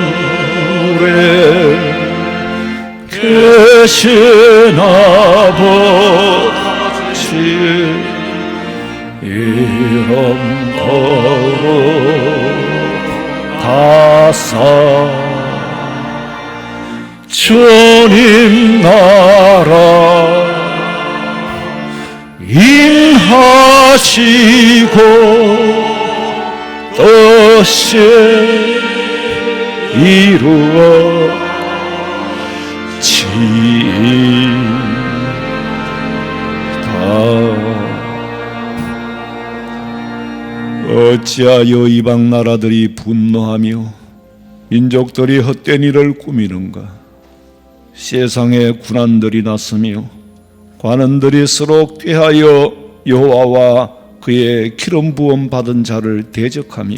하늘에 계신 아버지 이름 거룩하사 주님 나라 임하시고 뜻이 이루어지이다. 어찌하여 이방 나라들이 분노하며 민족들이 헛된 일을 꾸미는가? 세상에 군환들이 났으며 관원들이 서로 꾀하여 여호와와 그의 기름 부음 받은 자를 대적하며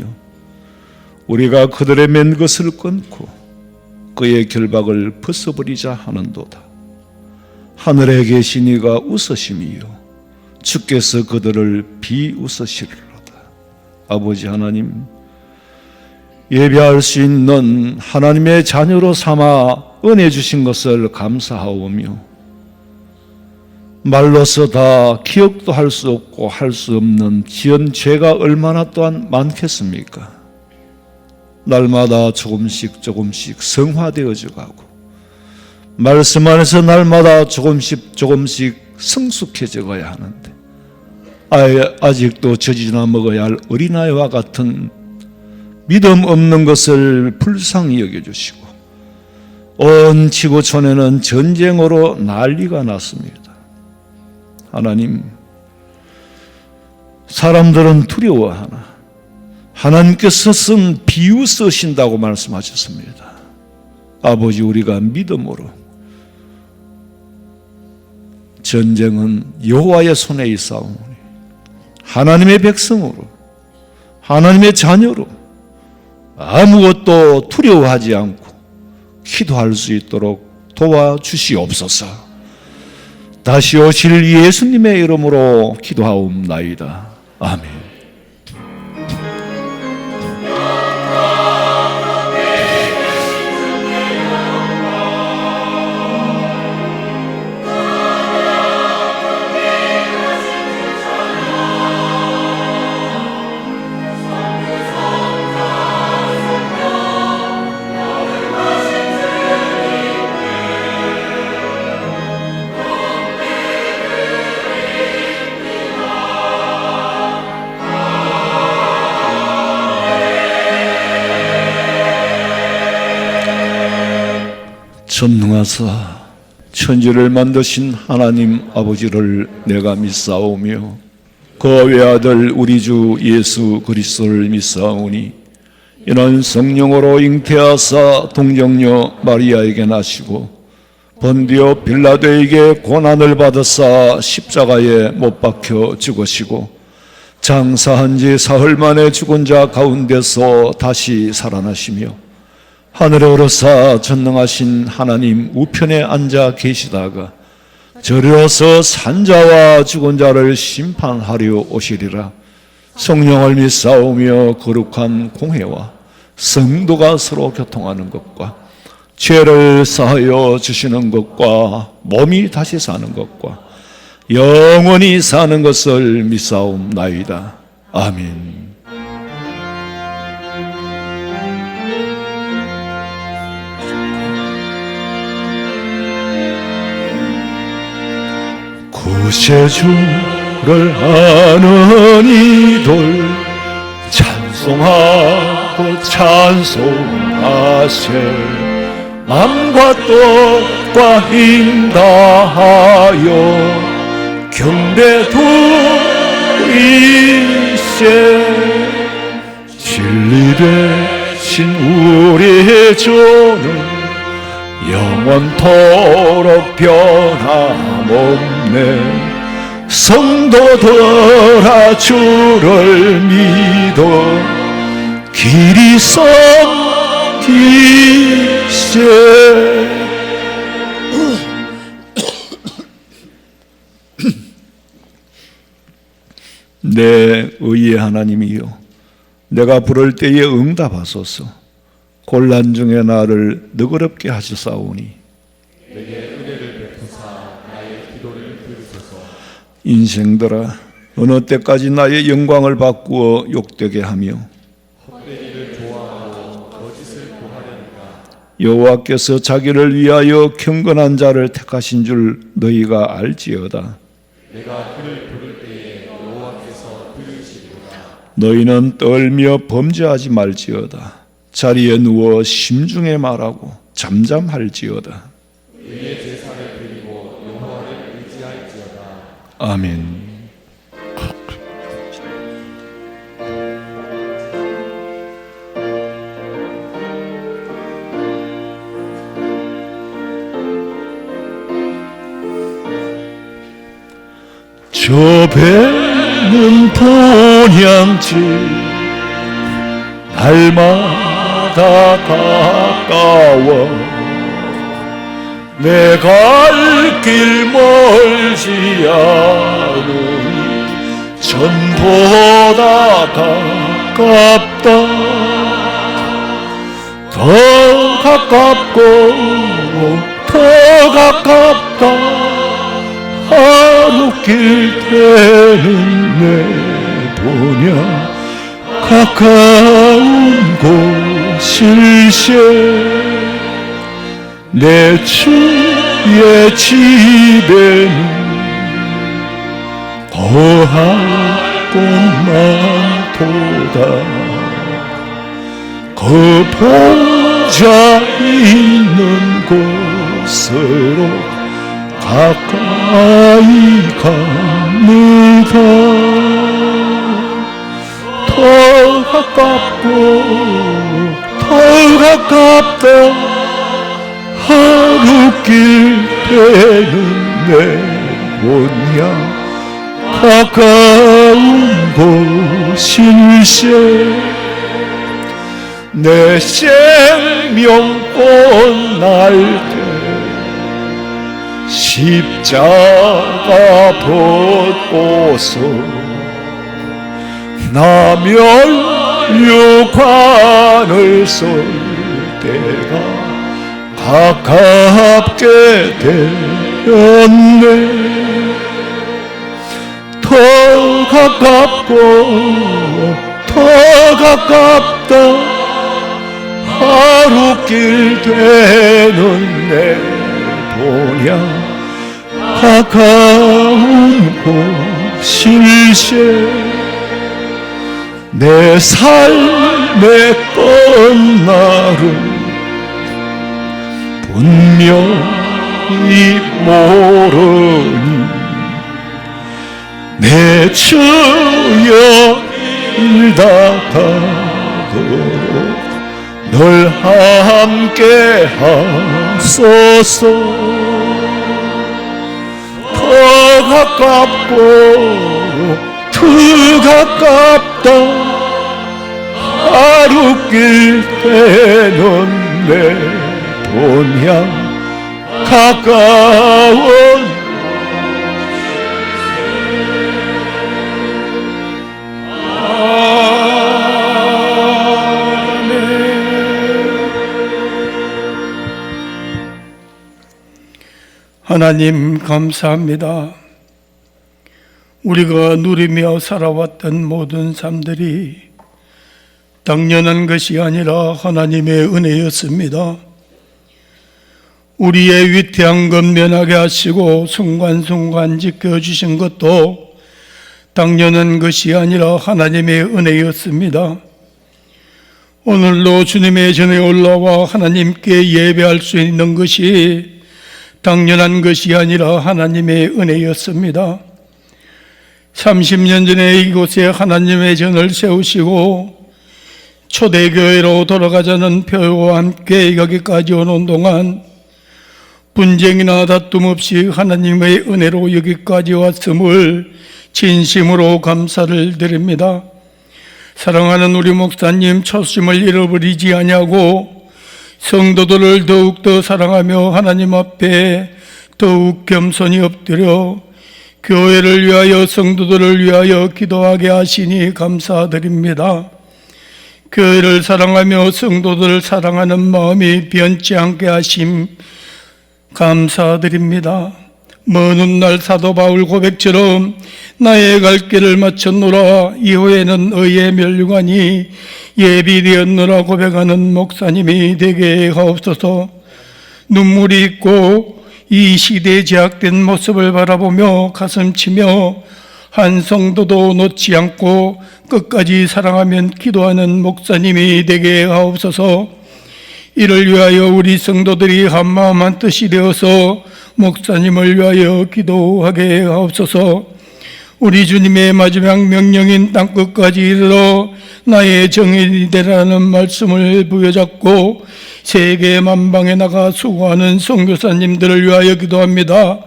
우리가 그들의 맨 것을 끊고 그의 결박을 벗어버리자 하는도다. 하늘에 계신 이가 웃으심이요 주께서 그들을 비웃으시리로다. 아버지 하나님, 예배할 수 있는 하나님의 자녀로 삼아 은혜 주신 것을 감사하오며 말로서 다 기억도 할 수 없고 할 수 없는 지은 죄가 얼마나 또한 많겠습니까? 날마다 조금씩 성화되어져 가고 말씀 안에서 날마다 조금씩 성숙해져 가야 하는데 아직도 젖이나 먹어야 할 어린아이와 같은 믿음 없는 것을 불쌍히 여겨주시고 온 지구촌에는 전쟁으로 난리가 났습니다. 하나님, 사람들은 두려워하나 하나님께서 쓴 비유 쓰신다고 말씀하셨습니다. 아버지, 우리가 믿음으로 전쟁은 여호와의 손에 있사오니 하나님의 백성으로 하나님의 자녀로 아무것도 두려워하지 않고 기도할 수 있도록 도와주시옵소서. 다시 오실 예수님의 이름으로 기도하옵나이다. 아멘. 전능하사 천지를 만드신 하나님 아버지를 내가 믿사오며 그 외아들 우리 주 예수 그리스도를 믿사오니 이는 성령으로 잉태하사 동정녀 마리아에게 나시고 본디오 빌라도에게 고난을 받으사 십자가에 못 박혀 죽으시고 장사한 지 사흘 만에 죽은 자 가운데서 다시 살아나시며 하늘에 오르사 전능하신 하나님 우편에 앉아 계시다가 저리로서 산자와 죽은 자를 심판하려 오시리라. 성령을 믿사오며 거룩한 공회와 성도가 서로 교통하는 것과 죄를 사하여 주시는 것과 몸이 다시 사는 것과 영원히 사는 것을 믿사옵나이다. 아멘. 구세주를 아는 이들 찬송하고 찬송하세. 맘과 뜻과 힘 다하여 경배드리세. 진리 되신 우리 주는 영원토록 변함없네. 성도들아 주를 믿어 길이 썩기세. 내 의의 하나님이여, 내가 부를 때에 응답하소서. 곤란 중에 나를 너그럽게 하시사오니 내게 은혜를 베푸사 나의 기도를 들으소서. 인생들아, 어느 때까지 나의 영광을 바꾸어 욕되게 하며 헛되기를 좋아하고 거짓을 구하려니까. 여호와께서 자기를 위하여 경건한 자를 택하신 줄 너희가 알지어다. 내가 그를 부를 때에 여호와께서 들으시리로다. 너희는 떨며 범죄하지 말지어다. 자리에 누워 심중에 말하고 잠잠할지어다. 의의 제사를 드리고 여호와를 의지할지어다. 아멘. 저 배는 본향지 날마다 가까워 내 갈 길 멀지 않으니 전보다 가깝다. 더 가깝고 더 가깝다. 하루 길 되는 내 보냐 가까운 곳일세. 내 주의 집에는 거할 곳만 도다. 그 보좌 있는 곳으로 가까이 갑니다. 더 가깝고 더 가깝다. 하루 길 되는 내 본향 가까운 곳일세. 내 생명 끝날 때 십자가 벗고서 나 멸류관을 쏠 때가 가깝게 되었네. 더 가깝고 더 가깝다. 하루 길 되는 내 본향 가까운 곳일세. 내 삶의 끝날은 분명히 모르니 내 주여 일 닦아도록 널 함께 하소서. 더 가깝고 더 가깝다. 하루 길 되는 내 본향 가까운 하나님 감사합니다. 우리가 누리며 살아왔던 모든 삶들이 당연한 것이 아니라 하나님의 은혜였습니다. 우리의 위태한 것 면하게 하시고 순간순간 지켜주신 것도 당연한 것이 아니라 하나님의 은혜였습니다. 오늘도 주님의 전에 올라와 하나님께 예배할 수 있는 것이 당연한 것이 아니라 하나님의 은혜였습니다. 30년 전에 이곳에 하나님의 전을 세우시고 초대교회로 돌아가자는 표와 함께 여기까지 오는 동안 분쟁이나 다툼 없이 하나님의 은혜로 여기까지 왔음을 진심으로 감사를 드립니다. 사랑하는 우리 목사님 초심을 잃어버리지 아니하고 성도들을 더욱더 사랑하며 하나님 앞에 더욱 겸손히 엎드려 교회를 위하여 성도들을 위하여 기도하게 하시니 감사드립니다. 교회를 사랑하며 성도들을 사랑하는 마음이 변치 않게 하심 감사드립니다. 먼 훗날 사도 바울 고백처럼 나의 갈 길을 마쳤노라, 이후에는 의의 멸류관이 예비되었노라 고백하는 목사님이 되게 하옵소서. 눈물이 있고 이 시대의 제약된 모습을 바라보며 가슴치며 한 성도도 놓지 않고 끝까지 사랑하면 기도하는 목사님이 되게 하옵소서. 이를 위하여 우리 성도들이 한마음 한뜻이 되어서 목사님을 위하여 기도하게 하옵소서. 우리 주님의 마지막 명령인 땅끝까지 이르러 나의 정인이 되라는 말씀을 부여잡고 세계 만방에 나가 수고하는 선교사님들을 위하여 기도합니다.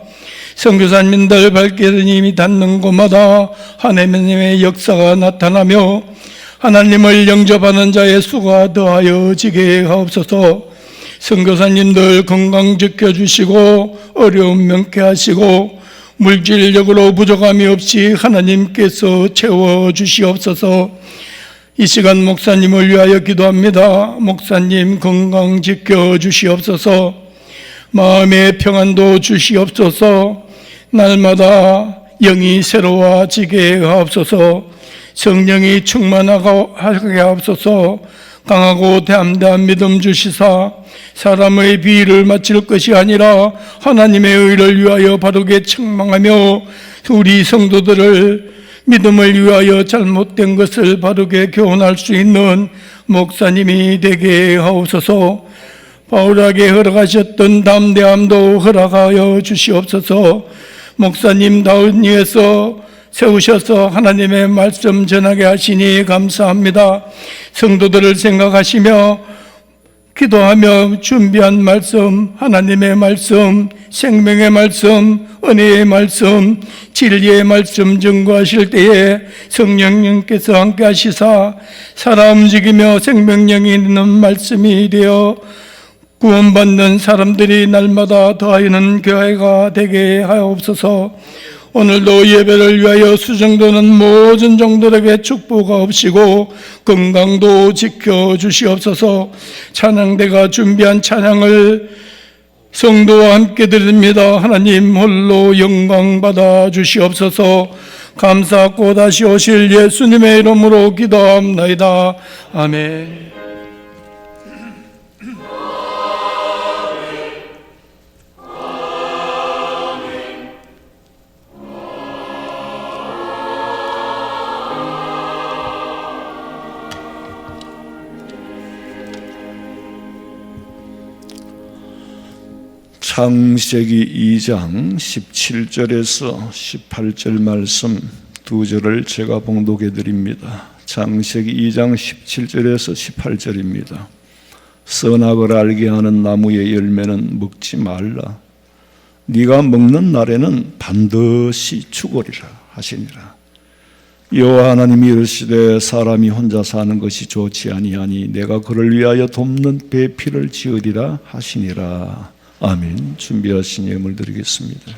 선교사님들 발길이 닿는 곳마다 하나님의 역사가 나타나며 하나님을 영접하는 자의 수가 더하여지게 하옵소서. 선교사님들 건강 지켜주시고 어려움 명쾌하시고 물질적으로 부족함이 없이 하나님께서 채워주시옵소서. 이 시간 목사님을 위하여 기도합니다. 목사님 건강 지켜주시옵소서. 마음의 평안도 주시옵소서. 날마다 영이 새로워지게 하옵소서. 성령이 충만하게 하옵소서. 강하고 담대한 믿음 주시사 사람의 비위를 맞출 것이 아니라 하나님의 의를 위하여 바르게 책망하며 우리 성도들을 믿음을 위하여 잘못된 것을 바르게 교훈할 수 있는 목사님이 되게 하옵소서. 바울에게 허락하셨던 담대함도 허락하여 주시옵소서. 목사님 다운 위에서 세우셔서 하나님의 말씀 전하게 하시니 감사합니다. 성도들을 생각하시며 기도하며 준비한 말씀, 하나님의 말씀, 생명의 말씀, 은혜의 말씀, 진리의 말씀 증거하실 때에 성령님께서 함께 하시사 살아 움직이며 생명력이 있는 말씀이 되어 구원받는 사람들이 날마다 더하여는 교회가 되게 하옵소서. 오늘도 예배를 위하여 수정도는 모든 종들에게 축복하옵시고 건강도 지켜주시옵소서. 찬양대가 준비한 찬양을 성도와 함께 드립니다. 하나님 홀로 영광 받아 주시옵소서. 감사하고 다시 오실 예수님의 이름으로 기도합나이다. 아멘. 창세기 2장 17절에서 18절 말씀 두 절을 제가 봉독해 드립니다. 창세기 2장 17절에서 18절입니다. 선악을 알게 하는 나무의 열매는 먹지 말라. 네가 먹는 날에는 반드시 죽으리라 하시니라. 여호와 하나님이 이르시되 사람이 혼자 사는 것이 좋지 아니하니 내가 그를 위하여 돕는 배필을 지으리라 하시니라. 아멘. 준비하신 예물 드리겠습니다.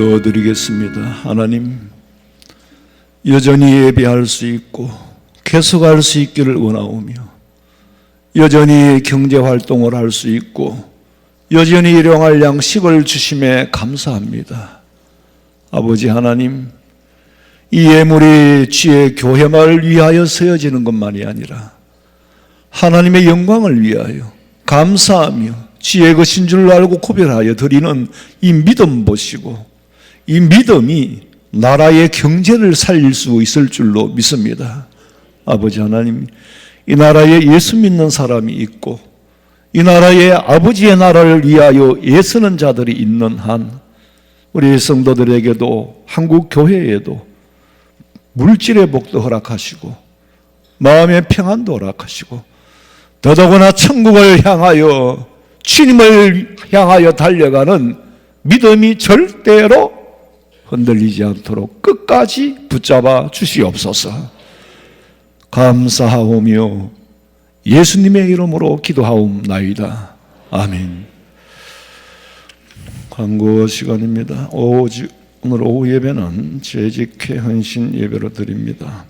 기도드리겠습니다. 하나님, 여전히 예배할 수 있고 계속할 수 있기를 원하오며, 여전히 경제활동을 할 수 있고 여전히 일용할 양식을 주심에 감사합니다. 아버지 하나님, 이 예물이 주의 교회만을 위하여 세워지는 것만이 아니라 하나님의 영광을 위하여 감사하며 주의 것인 줄 알고 구별하여 드리는 이 믿음 보시고, 이 믿음이 나라의 경제를 살릴 수 있을 줄로 믿습니다. 아버지 하나님, 이 나라에 예수 믿는 사람이 있고 이 나라에 아버지의 나라를 위하여 애쓰는 자들이 있는 한 우리 성도들에게도 한국 교회에도 물질의 복도 허락하시고 마음의 평안도 허락하시고 더더구나 천국을 향하여, 주님을 향하여 달려가는 믿음이 절대로 흔들리지 않도록 끝까지 붙잡아 주시옵소서. 감사하오며 예수님의 이름으로 기도하옵나이다. 아멘. 광고 시간입니다. 오늘 오후 예배는 재직회 헌신 예배로 드립니다.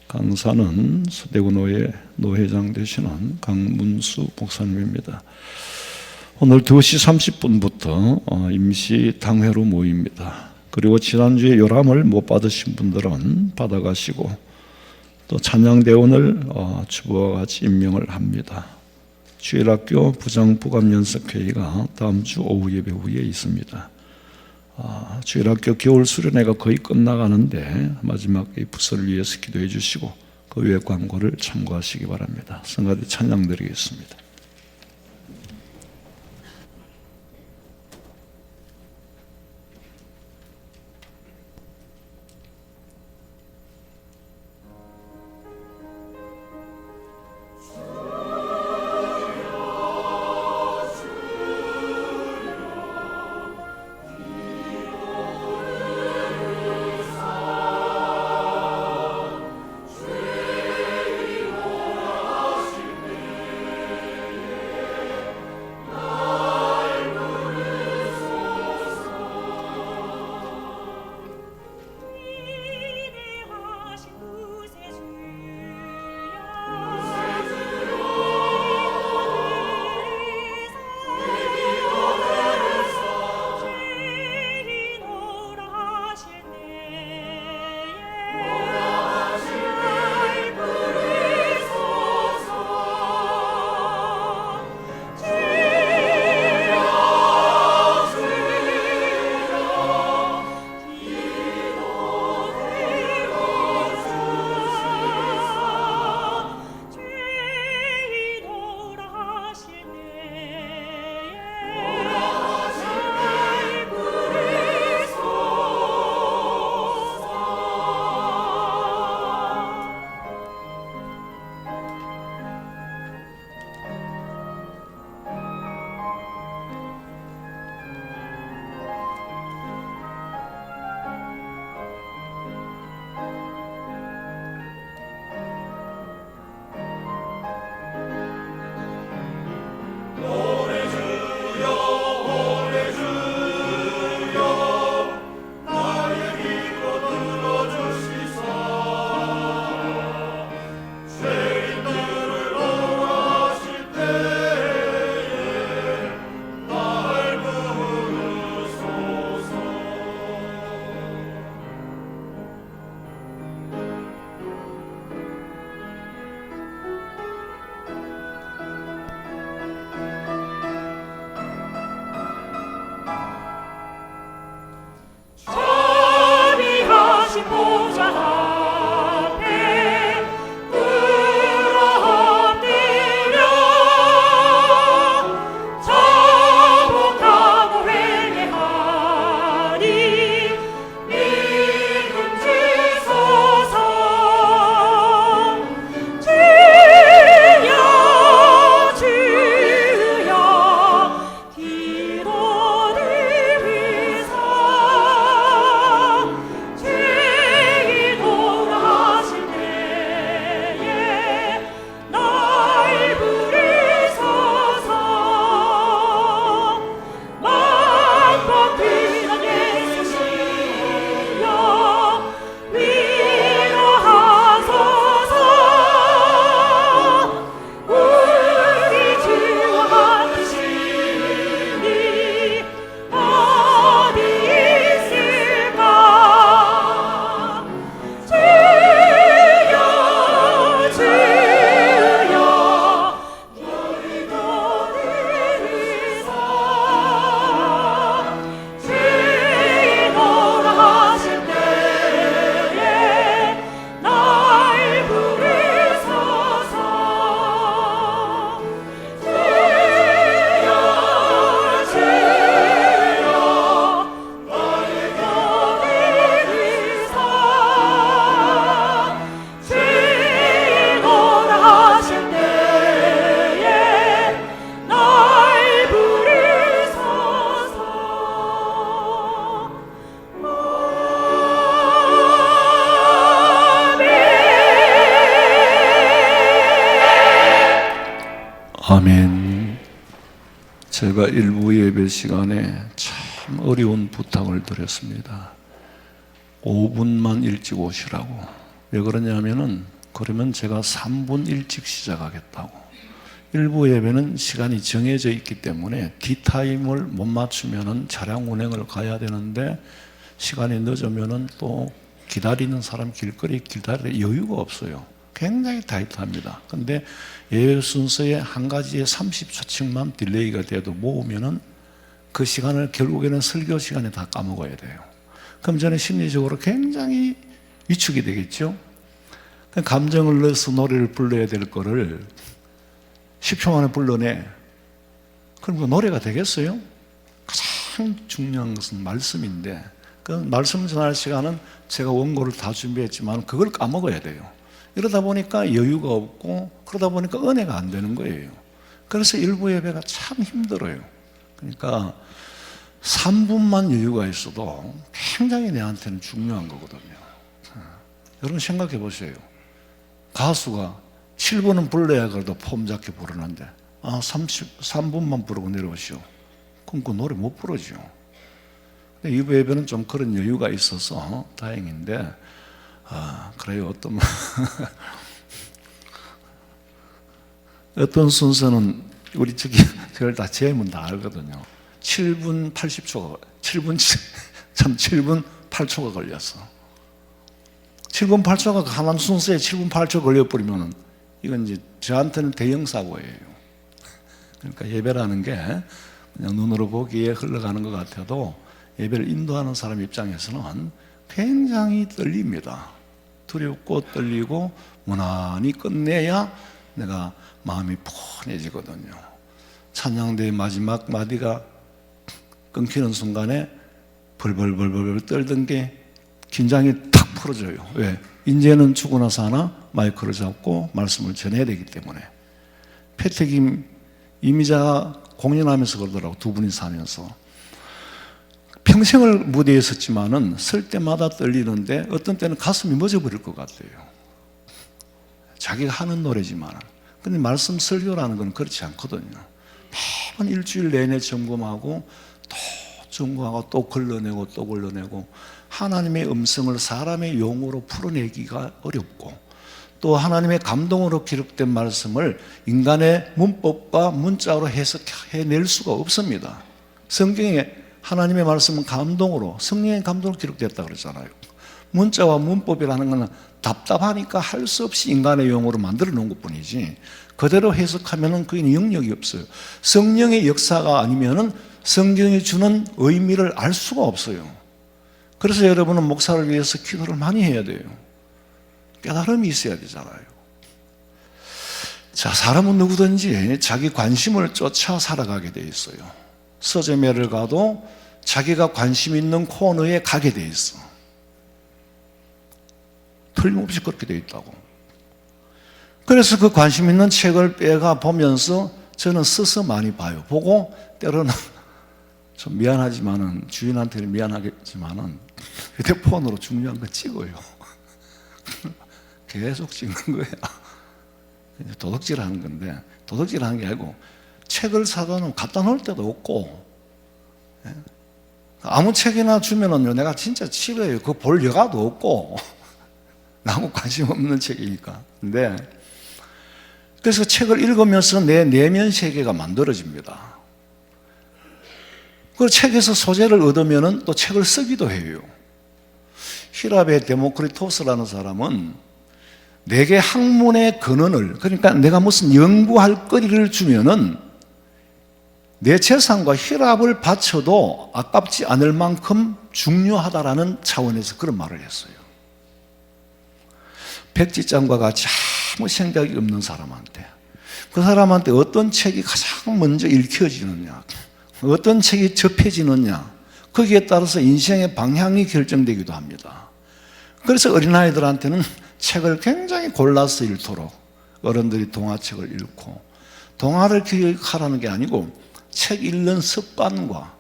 강사는 서대구노회 노회장 되시는 강문수 목사님입니다. 오늘 2시 30분부터 임시 당회로 모입니다. 그리고 지난주에 요람을 못 받으신 분들은 받아가시고 또 찬양대원을 주부와 같이 임명을 합니다. 주일학교 부장부감연석회의가 다음 주 오후 예배 후에 있습니다. 주일학교 겨울 수련회가 거의 끝나가는데 마지막 이 부서를 위해서 기도해 주시고 그 외 광고를 참고하시기 바랍니다. 성가대 찬양 드리겠습니다. 아멘. 제가 일부 예배 시간에 참 어려운 부탁을 드렸습니다. 5분만 일찍 오시라고. 왜 그러냐면은 그러면 제가 3분 일찍 시작하겠다고. 일부 예배는 시간이 정해져 있기 때문에 뒷타임을 못 맞추면은 차량 운행을 가야 되는데 시간이 늦으면은 또 기다리는 사람 길거리 기다릴 여유가 없어요. 굉장히 타이트합니다. 근데 예배 순서에 한 가지에 30초씩만 딜레이가 돼도 모으면은 그 시간을 결국에는 설교 시간에 다 까먹어야 돼요. 그럼 저는 심리적으로 굉장히 위축이 되겠죠. 감정을 넣어서 노래를 불러야 될 거를 10초 만에 불러내. 그럼 그 노래가 되겠어요? 가장 중요한 것은 말씀인데 그 말씀 전할 시간은 제가 원고를 다 준비했지만 그걸 까먹어야 돼요. 이러다 보니까 여유가 없고 그러다 보니까 은혜가 안 되는 거예요. 그래서 일부 예배가 참 힘들어요. 그러니까 3분만 여유가 있어도 굉장히 내한테는 중요한 거거든요. 여러분 생각해 보세요. 가수가 7분은 불러야 그래도 폼 잡게 부르는데 3분만 부르고 내려오시오. 그럼 그 노래 못 부르죠. 일부 예배는 좀 그런 여유가 있어서 다행인데 그래요. 어떤 순서는 우리 저를 다 재면 다 알거든요. 7분 80초가 7분 8초가 걸렸어. 7분 8초가 하나님 순서에 7분 8초 걸려버리면 이건 이제 저한테는 대형 사고예요. 그러니까 예배라는 게 그냥 눈으로 보기에 흘러가는 것 같아도 예배를 인도하는 사람 입장에서는 굉장히 떨립니다. 두렵고 떨리고 무난히 끝내야 내가 마음이 푸근해지거든요. 찬양대의 마지막 마디가 끊기는 순간에 벌벌벌벌 떨던 게 긴장이 탁 풀어져요. 왜? 이제는 죽고 나서 하나 마이크를 잡고 말씀을 전해야 되기 때문에. 패택임 이미자가 공연하면서 그러더라고. 두 분이 사면서 평생을 무대에 섰지만은 설 때마다 떨리는데 어떤 때는 가슴이 멎어버릴 것 같아요. 자기가 하는 노래지만. 근데 말씀 설교라는 건 그렇지 않거든요. 매번 일주일 내내 점검하고 또 점검하고 또 걸러내고 또 걸러내고 하나님의 음성을 사람의 용어로 풀어내기가 어렵고 또 하나님의 감동으로 기록된 말씀을 인간의 문법과 문자로 해석해낼 수가 없습니다. 성경에 하나님의 말씀은 감동으로 성령의 감동으로 기록됐다 그러잖아요. 문자와 문법이라는 것은 답답하니까 할 수 없이 인간의 용어로 만들어 놓은 것뿐이지 그대로 해석하면 그게 영역이 없어요. 성령의 역사가 아니면은 성경이 주는 의미를 알 수가 없어요. 그래서 여러분은 목사를 위해서 기도를 많이 해야 돼요. 깨달음이 있어야 되잖아요. 자, 사람은 누구든지 자기 관심을 쫓아 살아가게 돼 있어요. 서점에를 가도 자기가 관심 있는 코너에 가게 돼 있어. 틀림없이 그렇게 돼 있다고. 그래서 그 관심 있는 책을 빼가 보면서 저는 서서 많이 봐요. 보고 때로는 좀 미안하지만은 주인한테는 미안하겠지만은 휴대폰으로 중요한 거 찍어요. 계속 찍는 거야. 도둑질 하는 건데 도둑질 하는 게 아니고 책을 사다 놓으면 갖다 놓을 데도 없고 아무 책이나 주면은요 내가 진짜 싫어요. 그거 볼 여가도 없고 나하고 관심 없는 책이니까. 근데 그래서 책을 읽으면서 내 내면 세계가 만들어집니다. 그 책에서 소재를 얻으면은 또 책을 쓰기도 해요. 히랍의 데모크리토스라는 사람은 내게 학문의 근원을 그러니까 내가 무슨 연구할 거리를 주면은 내 재산과 히랍을 바쳐도 아깝지 않을 만큼 중요하다라는 차원에서 그런 말을 했어요. 백지장과 같이 아무 생각이 없는 사람한테 그 사람한테 어떤 책이 가장 먼저 읽혀지느냐 어떤 책이 접해지느냐 거기에 따라서 인생의 방향이 결정되기도 합니다. 그래서 어린아이들한테는 책을 굉장히 골라서 읽도록 어른들이 동화책을 읽고 동화를 기억하라는 게 아니고 책 읽는 습관과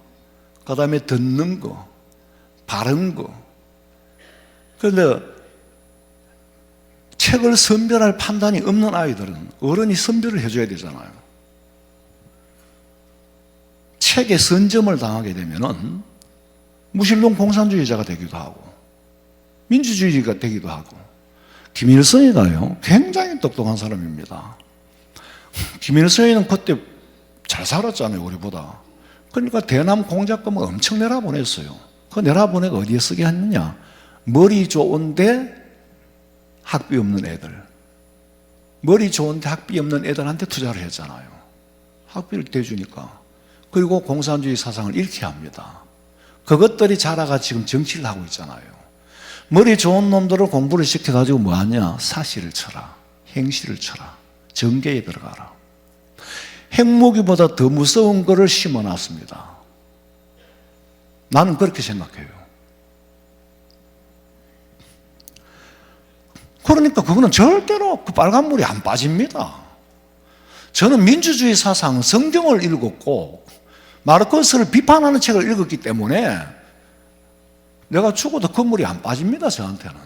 그 다음에 듣는 거 바른 거 그런데 책을 선별할 판단이 없는 아이들은 어른이 선별을 해줘야 되잖아요. 책에 선점을 당하게 되면은 무신론 공산주의자가 되기도 하고 민주주의가 되기도 하고. 김일성이가요 굉장히 똑똑한 사람입니다. 김일성이는 그때 잘 살았잖아요, 우리보다. 그러니까 대남 공작금을 엄청 내라보냈어요. 그 내라보내가 어디에 쓰게 했느냐? 머리 좋은데 학비 없는 애들, 머리 좋은데 학비 없는 애들한테 투자를 했잖아요. 학비를 대주니까. 그리고 공산주의 사상을 잃게 합니다. 그것들이 자라가 지금 정치를 하고 있잖아요. 머리 좋은 놈들을 공부를 시켜가지고 뭐하냐? 사시를 쳐라, 행시를 쳐라, 정계에 들어가라. 핵무기보다 더 무서운 것을 심어놨습니다. 나는 그렇게 생각해요. 그러니까 그거는 절대로 그 빨간물이 안 빠집니다. 저는 민주주의 사상, 성경을 읽었고 마르크스를 비판하는 책을 읽었기 때문에 내가 죽어도 그 물이 안 빠집니다, 저한테는.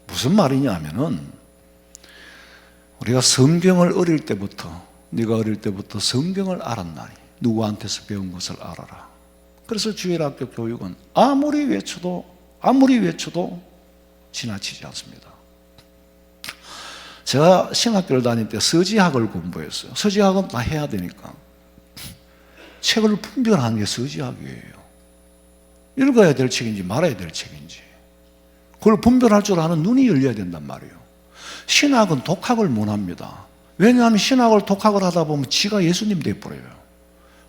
무슨 말이냐 하면은 우리가 성경을 어릴 때부터, 네가 어릴 때부터 성경을 알았나니 누구한테서 배운 것을 알아라. 그래서 주일학교 교육은 아무리 외쳐도 지나치지 않습니다. 제가 신학교를 다닐 때 서지학을 공부했어요. 서지학은 다 해야 되니까. 책을 분별하는 게 서지학이에요. 읽어야 될 책인지 말아야 될 책인지 그걸 분별할 줄 아는 눈이 열려야 된단 말이에요. 신학은 독학을 못합니다. 왜냐하면 신학을 독학을 하다 보면 지가 예수님 돼버려요.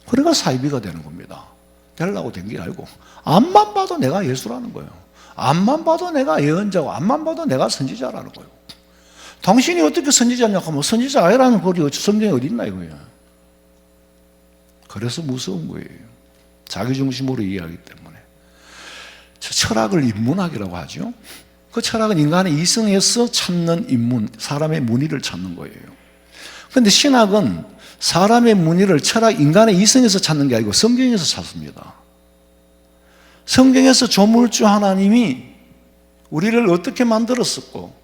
그래가 사이비가 되는 겁니다. 되려고 된 게 아니고 앞만 봐도 내가 예수라는 거예요. 앞만 봐도 내가 예언자고 앞만 봐도 내가 선지자라는 거예요. 당신이 어떻게 선지자냐 하면 선지자 아니라는 글이 성경에 어디 있나 이거예요. 그래서 무서운 거예요. 자기중심으로 이해하기 때문에. 철학을 인문학이라고 하죠. 그 철학은 인간의 이성에서 찾는 인문, 사람의 문의를 찾는 거예요. 그런데 신학은 사람의 문의를 인간의 이성에서 찾는 게 아니고 성경에서 찾습니다. 성경에서 조물주 하나님이 우리를 어떻게 만들었었고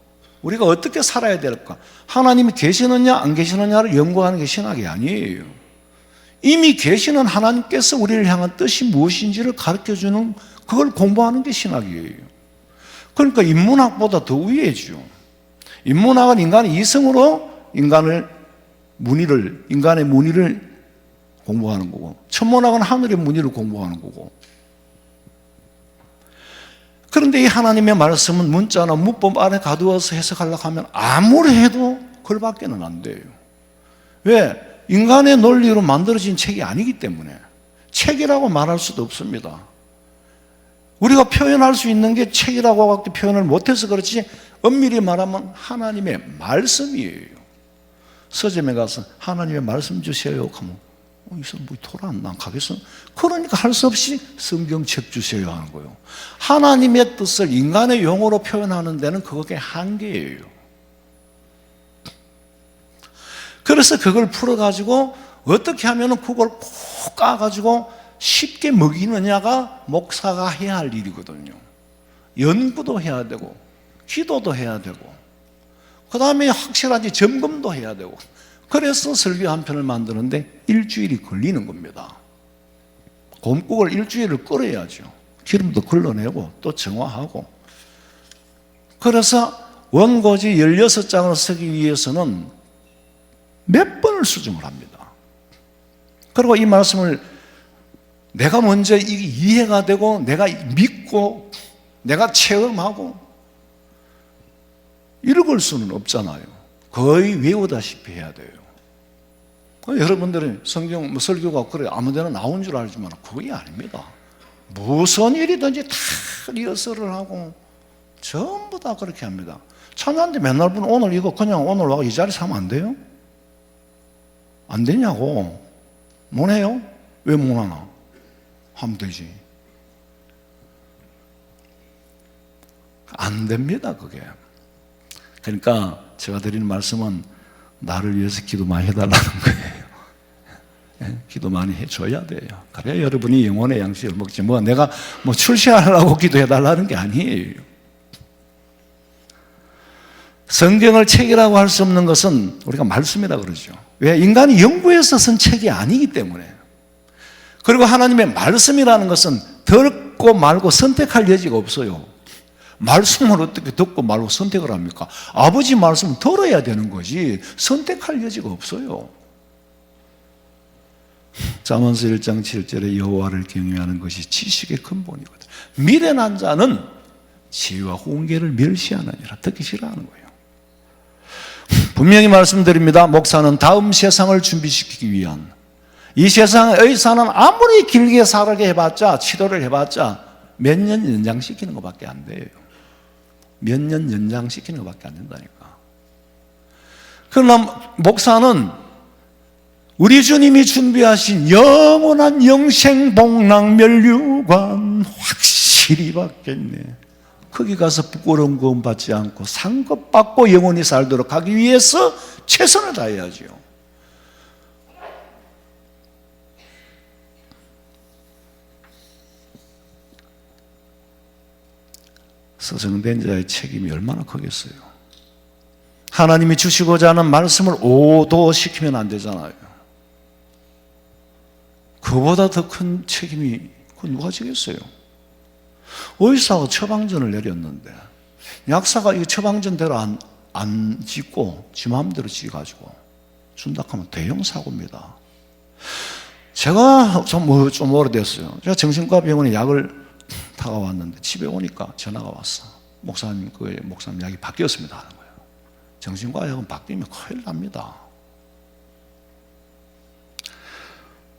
우리가 어떻게 살아야 될까, 하나님이 계시느냐 안 계시느냐를 연구하는 게 신학이 아니에요. 이미 계시는 하나님께서 우리를 향한 뜻이 무엇인지를 가르쳐주는, 그걸 공부하는 게 신학이에요. 그러니까 인문학보다 더 위에죠. 인문학은 인간의 이성으로 인간의 문의를 공부하는 거고, 천문학은 하늘의 문의를 공부하는 거고. 그런데 이 하나님의 말씀은 문자나 문법 안에 가두어서 해석하려고 하면 아무리 해도 그걸밖에는 안 돼요. 왜? 인간의 논리로 만들어진 책이 아니기 때문에 책이라고 말할 수도 없습니다. 우리가 표현할 수 있는 게 책이라고 표현을 못해서 그렇지, 엄밀히 말하면 하나님의 말씀이에요. 서점에 가서 하나님의 말씀 주세요 하면 이 사람 뭐 토라 안 가겠어? 그러니까 할 수 없이 성경책 주세요 하는 거예요. 하나님의 뜻을 인간의 용어로 표현하는 데는 그게 한계예요. 그래서 그걸 풀어가지고 어떻게 하면 그걸 꼭 까가지고 쉽게 먹이느냐가 목사가 해야 할 일이거든요. 연구도 해야 되고 기도도 해야 되고 그 다음에 확실한지 점검도 해야 되고, 그래서 설교 한 편을 만드는데 일주일이 걸리는 겁니다. 곰국을 일주일을 끓여야죠. 기름도 걸러내고 또 정화하고. 그래서 원고지 16장을 쓰기 위해서는 몇 번을 수정을 합니다. 그리고 이 말씀을 내가 먼저 이해가 되고 내가 믿고 내가 체험하고 읽을 수는 없잖아요. 거의 외우다시피 해야 돼요. 여러분들은 성경 설교가 그래 아무데나 나온 줄 알지만 그게 아닙니다. 무슨 일이든지 다 리허설을 하고 전부 다 그렇게 합니다. 찬양한테 맨날 보면 오늘 이거 그냥 오늘 와서 이 자리에서 하면 안 돼요? 안 되냐고. 못 해요? 왜 못 하나? 하면 되지. 안 됩니다, 그게. 그러니까 제가 드리는 말씀은 나를 위해서 기도 많이 해달라는 거예요. 기도 많이 해줘야 돼요. 그래야 여러분이 영혼의 양식을 먹지. 내가 출세하려고 기도해달라는 게 아니에요. 성경을 책이라고 할 수 없는 것은 우리가 말씀이라 그러죠. 왜? 인간이 연구해서 쓴 책이 아니기 때문에. 그리고 하나님의 말씀이라는 것은 듣고 말고 선택할 여지가 없어요. 말씀을 어떻게 듣고 말고 선택을 합니까? 아버지 말씀을 들어야 되는 거지 선택할 여지가 없어요. 잠언서 1장 7절에 여호와를 경외하는 것이 지식의 근본이거든. 미련한 자는 지혜와 훈계를 멸시하느니라. 듣기 싫어하는 거예요. 분명히 말씀드립니다. 목사는 다음 세상을 준비시키기 위한, 이 세상의 의사는 아무리 길게 살게 해봤자, 치료를 해봤자 몇 년 연장시키는 것밖에 안 돼요. 몇 년 연장시키는 것밖에 안 된다니까. 그러나 목사는 우리 주님이 준비하신 영원한 영생복락멸류관 확실히 받겠네. 거기 가서 부끄러운 구원 받지 않고 상급 받고 영원히 살도록 하기 위해서 최선을 다해야죠. 서정된 자의 책임이 얼마나 크겠어요. 하나님이 주시고자 하는 말씀을 오도시키면 안 되잖아요. 그보다 더 큰 책임이 누가 지겠어요? 의사가 처방전을 내렸는데 약사가 이 처방전대로 안 짓고 지 마음대로 지가지고 준다 하면 대형 사고입니다. 제가 좀 오래됐어요. 제가 정신과 병원에 약을 타고 왔는데 집에 오니까 전화가 왔어. 목사님 약이 바뀌었습니다 하는 거예요. 정신과 약은 바뀌면 큰일 납니다.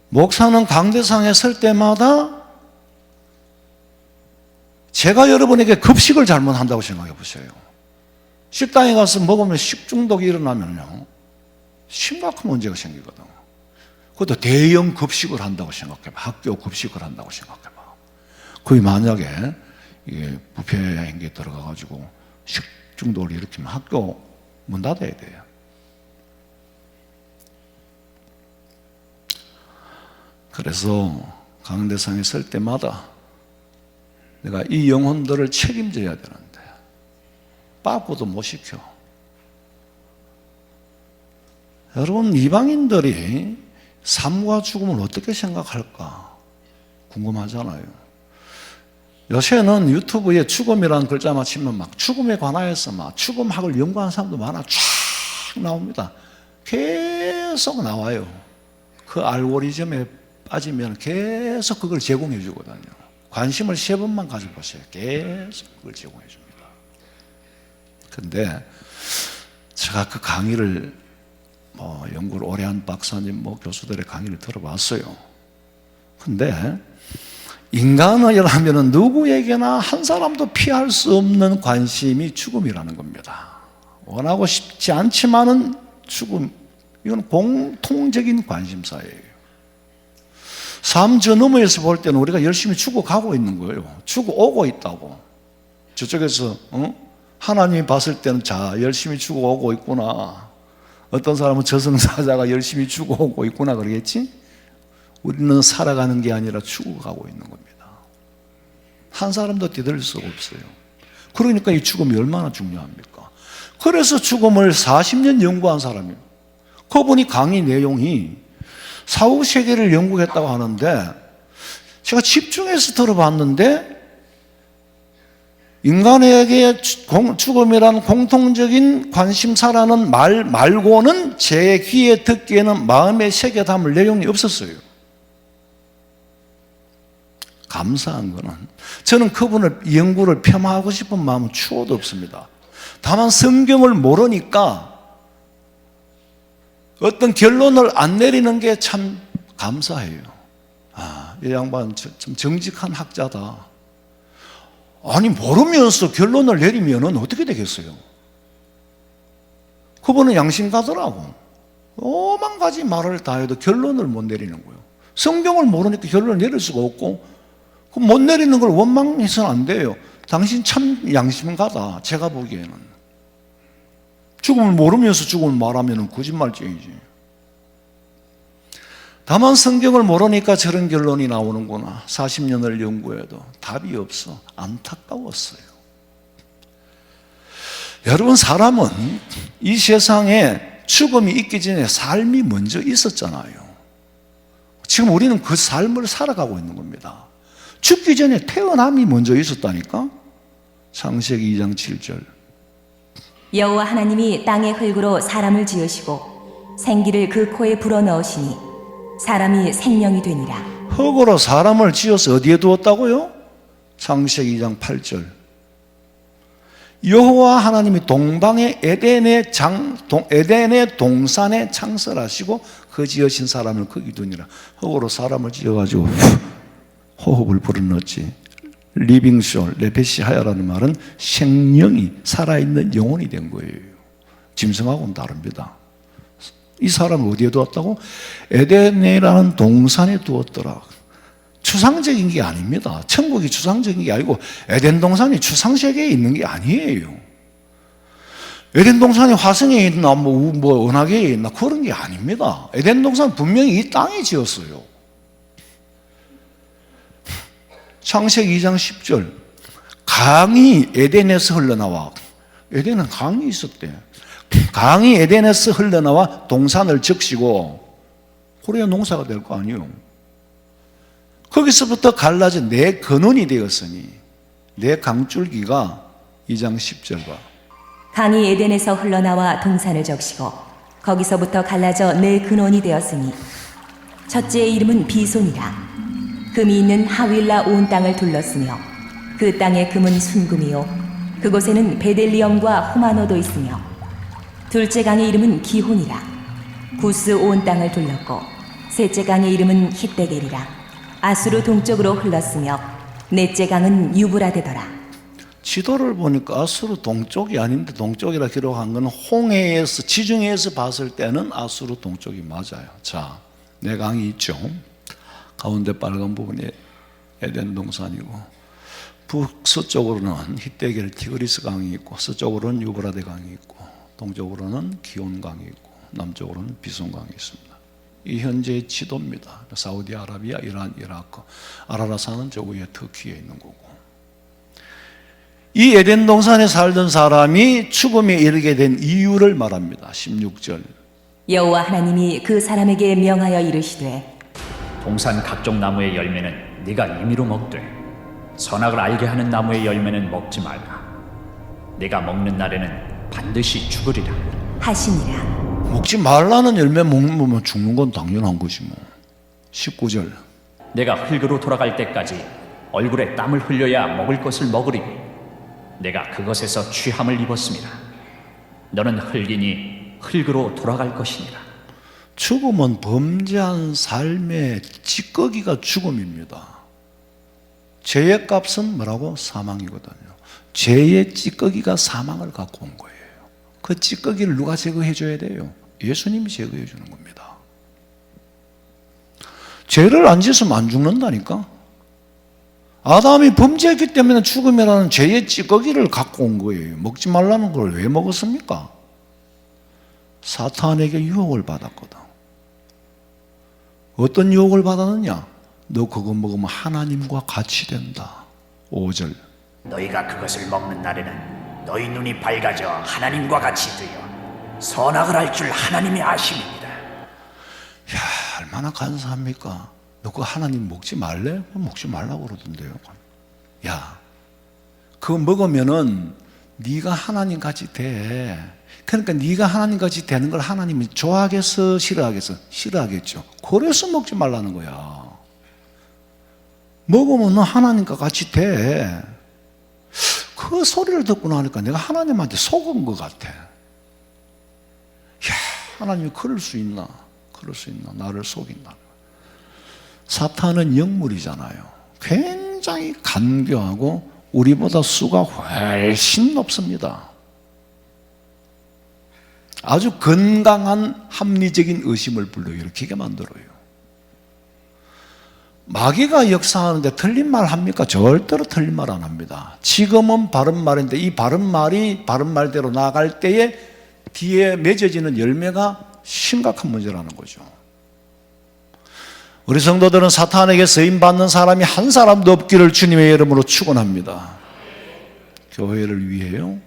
목사는 강대상에 설 때마다 제가 여러분에게 급식을 잘못한다고 생각해 보세요. 식당에 가서 먹으면 식중독이 일어나면요 심각한 문제가 생기거든. 그것도 대형 급식을 한다고 생각해봐. 학교 급식을 한다고 생각해봐. 거기 만약에 이게 부패 행위에 들어가가지고 식중독을 일으키면 학교 문 닫아야 돼요. 그래서 강대상에 설 때마다 내가 이 영혼들을 책임져야 되는데 빠꾸도 못 시켜. 여러분, 이방인들이 삶과 죽음을 어떻게 생각할까 궁금하잖아요. 요새는 유튜브에 죽음이라는 글자만 치면 막 죽음에 관하여서 막 죽음학을 연구하는 사람도 많아. 쫙 나옵니다. 계속 나와요. 그 알고리즘에 빠지면 계속 그걸 제공해 주거든요. 관심을 3번만 가져보세요. 계속 그걸 제공해 줍니다. 근데 제가 그 강의를 연구를 오래 한 박사님 교수들의 강의를 들어봤어요. 근데 인간이라면 누구에게나 한 사람도 피할 수 없는 관심이 죽음이라는 겁니다. 원하고 싶지 않지만은 죽음, 이건 공통적인 관심사예요. 삶 저 너머에서 볼 때는 우리가 열심히 죽어가고 있는 거예요. 죽어오고 있다고. 저쪽에서 하나님이 봤을 때는 자 열심히 죽어오고 있구나. 어떤 사람은 저승사자가 열심히 죽어오고 있구나 그러겠지? 우리는 살아가는 게 아니라 죽어가고 있는 겁니다. 한 사람도 뒤돌릴 수가 없어요. 그러니까 이 죽음이 얼마나 중요합니까? 그래서 죽음을 40년 연구한 사람이에요. 그분이 강의 내용이 사후세계를 연구했다고 하는데 제가 집중해서 들어봤는데 인간에게 죽음이라는 공통적인 관심사라는 말 말고는 제 귀에 듣기에는 마음에 새겨 담을 내용이 없었어요. 감사한 거는 저는 그분을 연구를 폄하하고 싶은 마음은 추호도 없습니다. 다만 성경을 모르니까 어떤 결론을 안 내리는 게 참 감사해요. 이 양반 좀 정직한 학자다. 아니 모르면서 결론을 내리면 어떻게 되겠어요? 그분은 양심가더라고. 오만 가지 말을 다 해도 결론을 못 내리는 거예요. 성경을 모르니까 결론을 내릴 수가 없고 못 내리는 걸 원망해서는 안 돼요. 당신 참 양심가다. 제가 보기에는. 죽음을 모르면서 죽음을 말하면 거짓말쟁이지. 다만 성경을 모르니까 저런 결론이 나오는구나. 40년을 연구해도 답이 없어. 안타까웠어요. 여러분, 사람은 이 세상에 죽음이 있기 전에 삶이 먼저 있었잖아요. 지금 우리는 그 삶을 살아가고 있는 겁니다. 죽기 전에 태어남이 먼저 있었다니까. 창세기 2장 7절. 여호와 하나님이 땅의 흙으로 사람을 지으시고 생기를 그 코에 불어넣으시니 사람이 생명이 되니라. 흙으로 사람을 지어서 어디에 두었다고요? 창세기 2장 8절. 여호와 하나님이 동방의 에덴의 동산에 창설하시고 그 지으신 사람을 거기 두니라. 흙으로 사람을 지어가지고 호흡을 불어넣었지. 리빙솔, 레페시하야라는 말은 생명이 살아있는 영혼이 된 거예요. 짐승하고는 다릅니다. 이 사람을 어디에 두었다고? 에덴이라는 동산에 두었더라. 추상적인 게 아닙니다. 천국이 추상적인 게 아니고 에덴 동산이 추상세계에 있는 게 아니에요. 에덴 동산이 화성에 있나 뭐 은하계에 있나 그런 게 아닙니다. 에덴 동산 분명히 이 땅에 지었어요. 창세기 2장 10절. 강이 에덴에서 흘러나와. 에덴은 강이 있었대. 강이 에덴에서 흘러나와 동산을 적시고 그래야 농사가 될 거 아니에요. 거기서부터 갈라져 내 근원이 되었으니 내 강줄기가 2장 10절 봐. 강이 에덴에서 흘러나와 동산을 적시고 거기서부터 갈라져 내 근원이 되었으니 첫째의 이름은 비손이라. 금이 있는 하윌라 온 땅을 둘렀으며 그 땅의 금은 순금이요 그곳에는 베델리엄과 후마노도 있으며 둘째 강의 이름은 기혼이라. 구스 온 땅을 둘렀고 셋째 강의 이름은 히데겔이라. 아수르 동쪽으로 흘렀으며 넷째 강은 유브라데더라. 지도를 보니까 아수르 동쪽이 아닌데 동쪽이라 기록한 건 홍해에서 지중해에서 봤을 때는 아수르 동쪽이 맞아요. 자, 네 강이 있죠. 가운데 빨간 부분이 에덴 동산이고 북서쪽으로는 히데겔 티그리스 강이 있고 서쪽으로는 유브라데 강이 있고 동쪽으로는 기온 강이 있고 남쪽으로는 비손 강이 있습니다. 이 현재의 지도입니다. 사우디아라비아, 이란, 이라크, 아라라산은 저 위에 터키에 있는 거고. 이 에덴 동산에 살던 사람이 죽음에 이르게 된 이유를 말합니다. 16절. 여호와 하나님이 그 사람에게 명하여 이르시되 동산 각종 나무의 열매는 네가 임의로 먹되 선악을 알게 하는 나무의 열매는 먹지 말라. 네가 먹는 날에는 반드시 죽으리라 하시니라. 먹지 말라는 열매 먹으면 죽는 건 당연한 것이 뭐. 19절. 내가 흙으로 돌아갈 때까지 얼굴에 땀을 흘려야 먹을 것을 먹으리니 내가 그것에서 취함을 입었습니다. 너는 흙이니 흙으로 돌아갈 것이니라. 죽음은 범죄한 삶의 찌꺼기가 죽음입니다. 죄의 값은 뭐라고? 사망이거든요. 죄의 찌꺼기가 사망을 갖고 온 거예요. 그 찌꺼기를 누가 제거해 줘야 돼요? 예수님이 제거해 주는 겁니다. 죄를 안 지으면 안 죽는다니까. 아담이 범죄했기 때문에 죽음이라는 죄의 찌꺼기를 갖고 온 거예요. 먹지 말라는 걸 왜 먹었습니까? 사탄에게 유혹을 받았거든. 어떤 유혹을 받았느냐? 너 그거 먹으면 하나님과 같이 된다. 5절. 너희가 그것을 먹는 날에는 너희 눈이 밝아져 하나님과 같이 되어 선악을 알 줄 하나님이 아심입니다. 야, 얼마나 간사합니까? 너 그거 하나님 먹지 말래? 먹지 말라고 그러던데요. 야, 그거 먹으면은 네가 하나님 같이 돼. 그러니까 네가 하나님 같이 되는 걸 하나님이 좋아하겠어? 싫어하겠어? 싫어하겠죠. 그래서 먹지 말라는 거야. 먹으면 너 하나님과 같이 돼. 그 소리를 듣고 나니까 내가 하나님한테 속은 것 같아. 야, 하나님이 그럴 수 있나? 그럴 수 있나? 나를 속인다. 사탄은 영물이잖아요. 굉장히 간교하고 우리보다 수가 훨씬 높습니다. 아주 건강한 합리적인 의심을 불러일으키게 만들어요. 마귀가 역사하는데 틀린 말 합니까? 절대로 틀린 말 안 합니다. 지금은 바른 말인데 이 바른 말이 바른 말대로 나아갈 때에 뒤에 맺어지는 열매가 심각한 문제라는 거죠. 우리 성도들은 사탄에게 쓰임받는 사람이 한 사람도 없기를 주님의 이름으로 축원합니다. 교회를 위해요.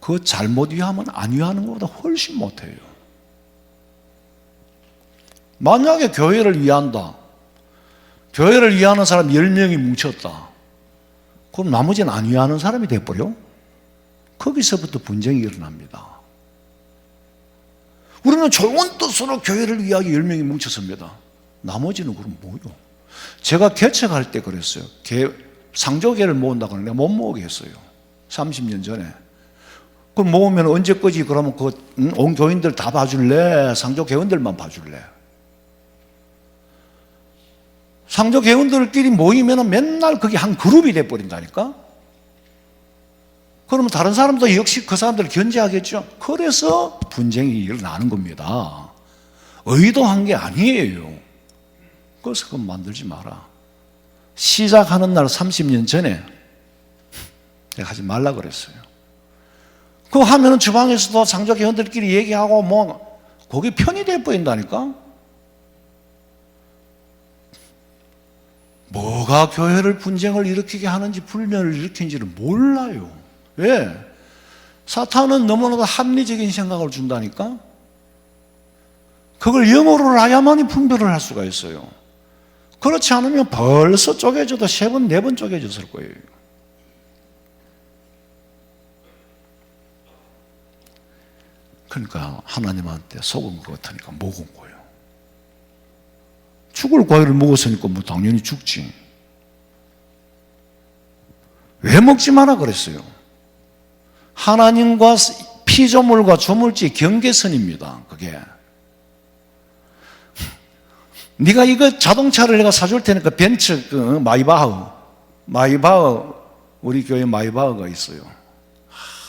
그 잘못 위하면 안 위하는 것보다 훨씬 못해요. 만약에 교회를 위한다. 교회를 위하는 사람 10명이 뭉쳤다. 그럼 나머지는 안 위하는 사람이 돼버려? 거기서부터 분쟁이 일어납니다. 우리는 좋은 뜻으로 교회를 위하여 10명이 뭉쳤습니다. 나머지는 그럼 뭐요? 제가 개척할 때 그랬어요. 상조계를 모은다고 하는데 못 모으게 했어요. 30년 전에. 그럼 모으면 언제까지 그러면 온 교인들 다 봐줄래? 상조계원들만 봐줄래? 상조계원들끼리 모이면 맨날 그게 한 그룹이 돼버린다니까? 그러면 다른 사람도 역시 그 사람들을 견제하겠죠? 그래서 분쟁이 일어나는 겁니다. 의도한 게 아니에요. 그래서 그건 만들지 마라. 시작하는 날 30년 전에 내가 하지 말라 그랬어요. 그거 하면은 주방에서도 상조계원들끼리 얘기하고 거기 편이 돼 버린다니까? 뭐가 교회를 분쟁을 일으키게 하는지 불면을 일으키는지를 몰라요. 왜? 사탄은 너무나도 합리적인 생각을 준다니까? 그걸 영어로 해야만이 분별을 할 수가 있어요. 그렇지 않으면 벌써 쪼개져도 3번, 4번 쪼개졌을 거예요. 그러니까 하나님한테 속은 것 같으니까 먹은 거예요. 죽을 과일을 먹었으니까 당연히 죽지. 왜 먹지 마라 그랬어요? 하나님과 피조물과 조물주의 경계선입니다. 그게. 네가 이거 자동차를 내가 사줄 테니까 벤츠 마이바흐 우리 교회 마이바흐가 있어요.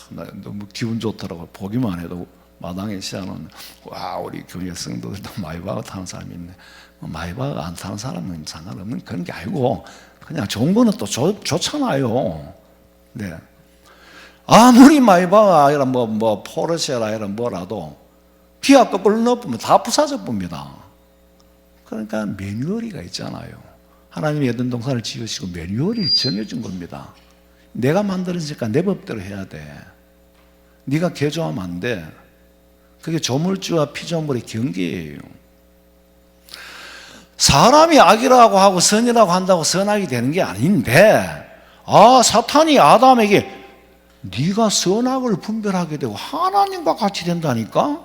나 너무 기분 좋더라고. 보기만 해도 마당에 세워놓는 와 우리 교회 성도들도 마이바흐 타는 사람이 있네. 마이바흐 안 타는 사람은 상관없는 그런 게 아니고 그냥 좋은 거는 또 좋잖아요. 네. 아무리 마이바흐 아니라 포르쉐라 아니라 뭐라도 비가 거꾸로 넣으면 다 부사져 봅니다. 그러니까 매뉴얼이가 있잖아요. 하나님이 에덴 동산을 지으시고 매뉴얼이 정해진 겁니다. 내가 만들었으니까 내 법대로 해야 돼. 네가 개조하면 안 돼. 그게 조물주와 피조물의 경계예요. 사람이 악이라고 하고 선이라고 한다고 선악이 되는 게 아닌데 사탄이 아담에게 네가 선악을 분별하게 되고 하나님과 같이 된다니까?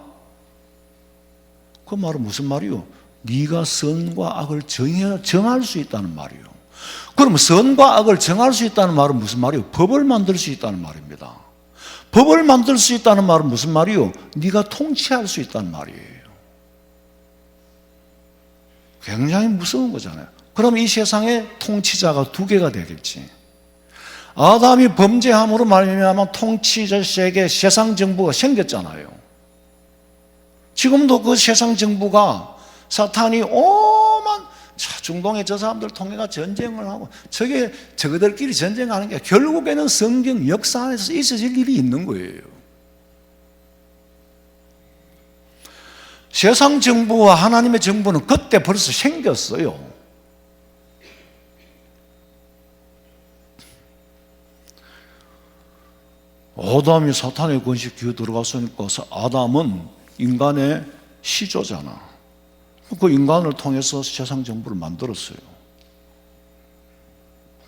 그 말은 무슨 말이요? 네가 선과 악을 정할 수 있다는 말이요. 그럼 선과 악을 정할 수 있다는 말은 무슨 말이요? 법을 만들 수 있다는 말입니다. 법을 만들 수 있다는 말은 무슨 말이요? 네가 통치할 수 있다는 말이에요. 굉장히 무서운 거잖아요. 그럼 이 세상에 통치자가 2개가 되겠지. 아담이 범죄함으로 말미암아 통치자 세계 세상 정부가 생겼잖아요. 지금도 그 세상 정부가 사탄이 오만 중동의 저 사람들 통해가 전쟁을 하고 저거들끼리 전쟁하는 게 결국에는 성경 역사 안에서 있어질 일이 있는 거예요. 세상 정부와 하나님의 정부는 그때 벌써 생겼어요. 아담이 사탄의 권식 기어 들어갔으니까 아담은 인간의 시조잖아. 그 인간을 통해서 세상 정부를 만들었어요.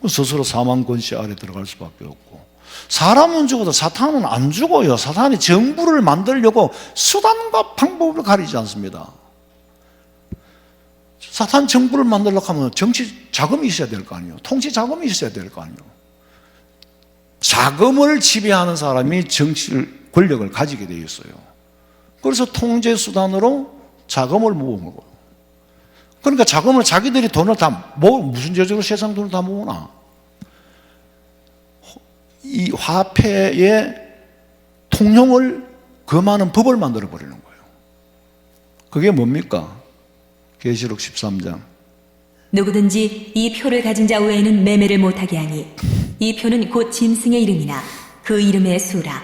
스스로 사망 권세 아래 들어갈 수밖에 없고, 사람은 죽어도 사탄은 안 죽어요. 사탄이 정부를 만들려고 수단과 방법을 가리지 않습니다. 사탄 정부를 만들려고 하면 정치 자금이 있어야 될 거 아니에요. 통치 자금이 있어야 될 거 아니에요. 자금을 지배하는 사람이 정치 권력을 가지게 되어 있어요. 그래서 통제 수단으로 자금을 모으는 거예요. 그러니까 자금을 자기들이 돈을 다 무슨 죄적으로 세상 돈을 다 모으나? 이 화폐의 통용을 금하는 법을 만들어 버리는 거예요. 그게 뭡니까? 계시록 13장. 누구든지 이 표를 가진 자 외에는 매매를 못하게 하니 이 표는 곧 짐승의 이름이나 그 이름의 수라.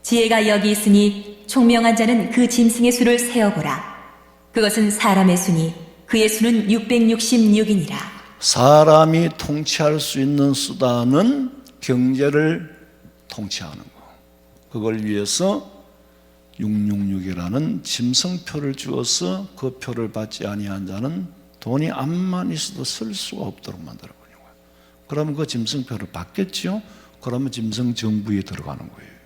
지혜가 여기 있으니 총명한 자는 그 짐승의 수를 세어보라. 그것은 사람의 수니 그의 수는 666이니라. 사람이 통치할 수 있는 수단은 경제를 통치하는 거. 그걸 위해서 666이라는 짐승표를 주어서 그 표를 받지 아니한 자는 돈이 암만 있어도 쓸 수가 없도록 만들어버린 거예요. 그러면 그 짐승표를 받겠죠? 그러면 짐승 정부에 들어가는 거예요.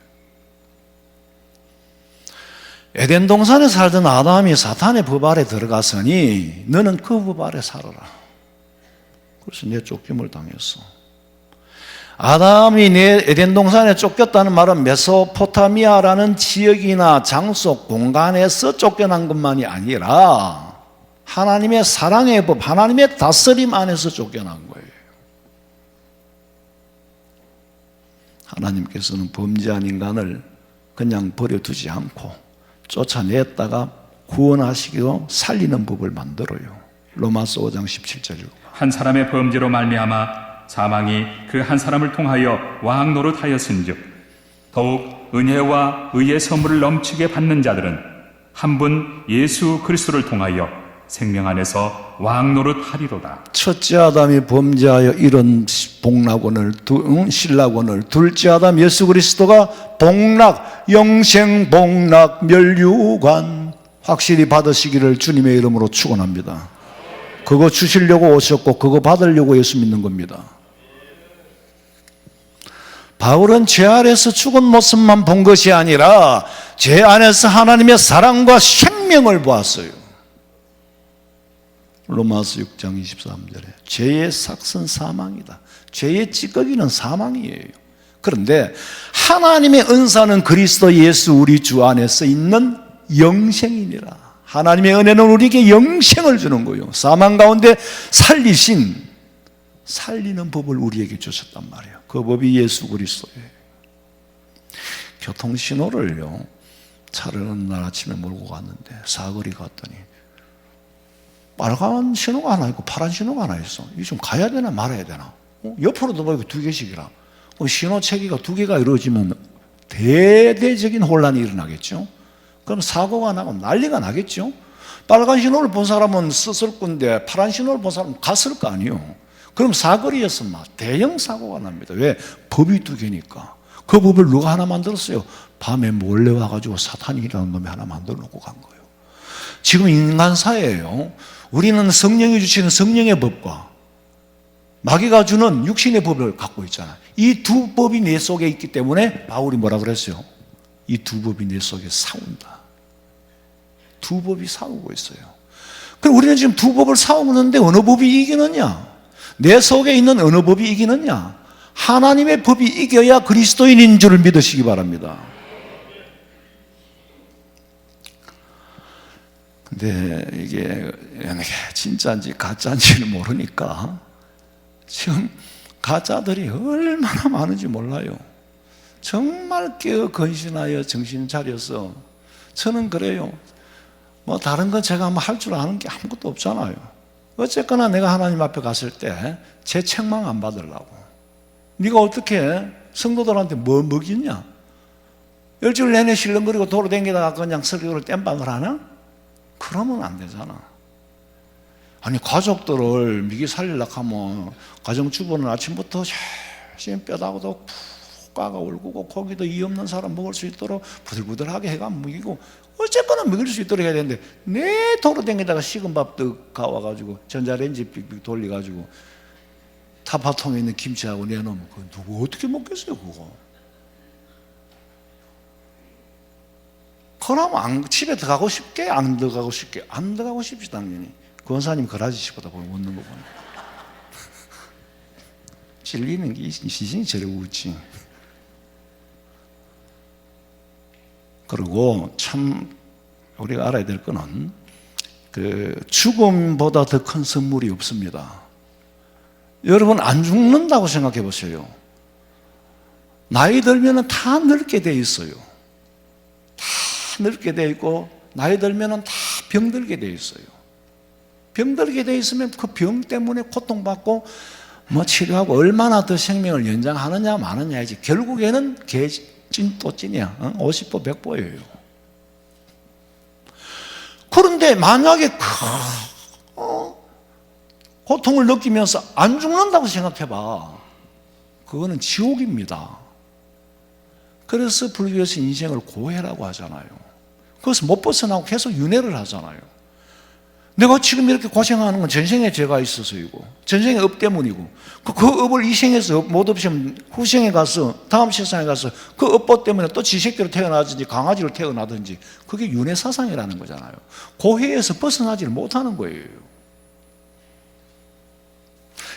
에덴 동산에 살던 아담이 사탄의 법 아래 들어갔으니 너는 그 법 아래 살아라. 그래서 내 쫓김을 당했어. 아담이 내 에덴 동산에 쫓겼다는 말은 메소포타미아라는 지역이나 장소, 공간에서 쫓겨난 것만이 아니라 하나님의 사랑의 법, 하나님의 다스림 안에서 쫓겨난 거예요. 하나님께서는 범죄한 인간을 그냥 버려두지 않고 쫓아냈다가 구원하시고 살리는 법을 만들어요. 로마서 5장 17절 읽어봐. 한 사람의 범죄로 말미암아 사망이 그 한 사람을 통하여 왕 노릇하였은즉 더욱 은혜와 의의 선물을 넘치게 받는 자들은 한 분 예수 그리스도를 통하여 생명 안에서 왕 노릇하리로다. 첫째 아담이 범죄하여 이런 복락원을 신락원을, 둘째 아담 예수 그리스도가 복락, 영생 복락 멸류관 확실히 받으시기를 주님의 이름으로 축원합니다. 그거 주시려고 오셨고 그거 받으려고 예수 믿는 겁니다. 바울은 죄 아래서 죽은 모습만 본 것이 아니라 죄 안에서 하나님의 사랑과 생명을 보았어요. 로마서 6장 23절에 죄의 삭은 사망이다. 죄의 찌꺼기는 사망이에요. 그런데 하나님의 은사는 그리스도 예수 우리 주 안에서 있는 영생이니라. 하나님의 은혜는 우리에게 영생을 주는 거예요. 사망 가운데 살리는 법을 우리에게 주셨단 말이에요. 그 법이 예수 그리스도예요. 교통신호를요, 차를 어느 날 아침에 몰고 갔는데 사거리 갔더니 빨간 신호가 하나 있고 파란 신호가 하나 있어. 이게 좀 가야 되나 말아야 되나? 옆으로도 보이고 두 개씩이라. 신호 체계가 두 개가 이루어지면 대대적인 혼란이 일어나겠죠. 그럼 사고가 나고 난리가 나겠죠. 빨간 신호를 본 사람은 썼을 건데 파란 신호를 본 사람은 갔을 거 아니에요. 그럼 사거리에서 막 대형 사고가 납니다. 왜? 법이 두 개니까. 그 법을 누가 하나 만들었어요? 밤에 몰래 와가지고 사탄이라는 놈이 하나 만들어 놓고 간 거예요. 지금 인간사회예요. 우리는 성령이 주시는 성령의 법과 마귀가 주는 육신의 법을 갖고 있잖아. 이 두 법이 내 속에 있기 때문에 바울이 뭐라 그랬어요? 이 두 법이 내 속에 싸운다. 두 법이 싸우고 있어요. 그럼 우리는 지금 두 법을 싸우고 있는데 어느 법이 이기느냐? 내 속에 있는 어느 법이 이기느냐? 하나님의 법이 이겨야 그리스도인인 줄을 믿으시기 바랍니다. 근데 이게 진짜인지 가짜인지를 모르니까 지금 가짜들이 얼마나 많은지 몰라요. 정말 깨어 건신하여 정신 차려서 저는 그래요. 뭐 다른 건 제가 할 줄 아는 게 아무것도 없잖아요. 어쨌거나 내가 하나님 앞에 갔을 때 제 책망 안 받으려고. 네가 어떻게 성도들한테 뭐 먹이냐? 일주일 내내 실렁거리고 돌아다니다가 그냥 설교를 땜빵을 하나? 그러면 안 되잖아. 아니 가족들을 미기 살리려고 하면 가정주부는 아침부터 열심히 뼈다구도 푹 까가 울고 고기도 이 없는 사람 먹을 수 있도록 부들부들하게 해가 먹이고 어쨌거나 먹일 수 있도록 해야 되는데 내 돌아다니다가 식은 밥도 가와가지고 전자레인지 삑삑 돌려가지고 타파통에 있는 김치하고 내놓으면 그거 누구 어떻게 먹겠어요 그거. 그러면 집에 들어가고 싶게? 안 들어가고 싶게? 안 들어가고 싶지 당연히. 권사님 거라지씨보다 보면 웃는 거 보니 질리는 게 시신이 저래 웃지. 그리고 참 우리가 알아야 될 거는 그 죽음보다 더 큰 선물이 없습니다. 여러분 안 죽는다고 생각해 보세요. 나이 들면 다 늙게 돼 있어요. 다 늙게 돼 있고 나이 들면 다 병들게 돼 있어요. 병들게 돼 있으면 그 병 때문에 고통받고 뭐 치료하고 얼마나 더 생명을 연장하느냐 마느냐이지 결국에는 개찐 또 찐이야. 50보 100보예요. 그런데 만약에 고통을 느끼면서 안 죽는다고 생각해봐. 그거는 지옥입니다. 그래서 불교에서 인생을 고해라고 하잖아요. 그것을 못 벗어나고 계속 윤회를 하잖아요. 내가 지금 이렇게 고생하는 건 전생에 죄가 있어서이고 전생의 업 때문이고 그 업을 이 생에서 못 없으면 후생에 가서 다음 세상에 가서 그 업보 때문에 또 지새끼로 태어나든지 강아지로 태어나든지 그게 윤회사상이라는 거잖아요. 고해에서 벗어나지를 못하는 거예요.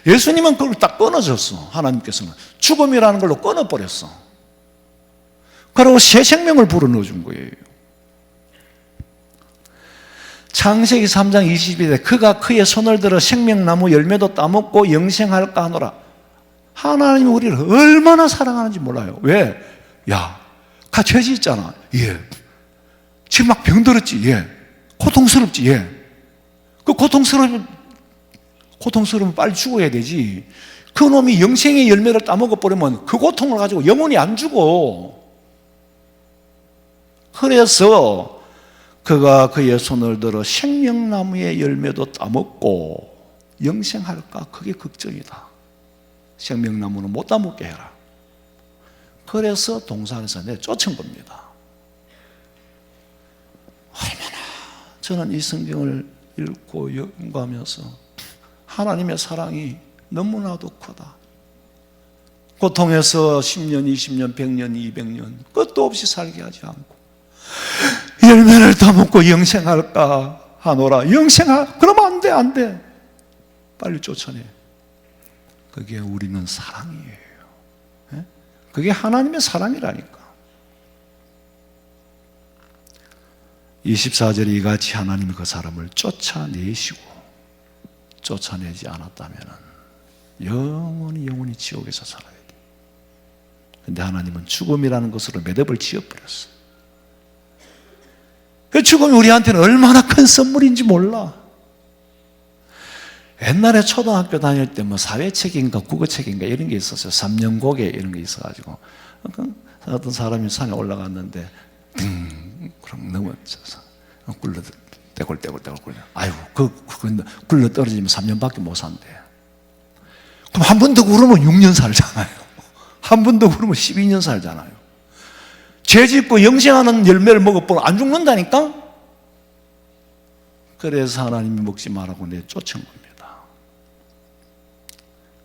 예수님은 그걸 딱 끊어졌어. 하나님께서는 죽음이라는 걸로 끊어버렸어. 그리고 새 생명을 불어넣어준 거예요. 창세기 3장 22절에 그가 그의 손을 들어 생명나무 열매도 따먹고 영생할까 하노라. 하나님이 우리를 얼마나 사랑하는지 몰라요. 왜? 야, 가 죄 짓잖아. 예. 지금 막 병들었지. 예. 고통스럽지. 예. 그 고통스러우면 빨리 죽어야 되지. 그 놈이 영생의 열매를 따먹어 버리면 그 고통을 가지고 영원히 안 죽어. 그래서 그가 그의 손을 들어 생명나무의 열매도 따먹고 영생할까? 그게 걱정이다. 생명나무는 못 따먹게 해라. 그래서 동산에서 내쫓은 겁니다. 얼마나 저는 이 성경을 읽고 연구하면서 하나님의 사랑이 너무나도 크다. 고통에서 10년, 20년, 100년, 200년 끝도 없이 살게 하지 않고 열매를 따먹고 영생할까 하노라. 그러면 안 돼, 안 돼. 빨리 쫓아내. 그게 우리는 사랑이에요. 그게 하나님의 사랑이라니까. 24절에 이같이 하나님이 그 사람을 쫓아내시고 쫓아내지 않았다면 영원히 지옥에서 살아야 돼. 근데 하나님은 죽음이라는 것으로 매듭을 지어버렸어요. 그 죽음이 우리한테는 얼마나 큰 선물인지 몰라. 옛날에 초등학교 다닐 때 뭐 사회책인가 국어책인가 이런 게 있었어요. 3년고개 이런 게 있어가지고 어떤 사람이 산에 올라갔는데 그럼 넘어져서 떼굴떼굴 굴려. 아이고 굴러 떨어지면 3년밖에 못 산대. 그럼 한 번 더 구르면 6년 살잖아요. 한 번 더 구르면 12년 살잖아요. 죄 짓고 영생하는 열매를 먹어보면 안 죽는다니까? 그래서 하나님이 먹지 말라고 내쫓은 겁니다.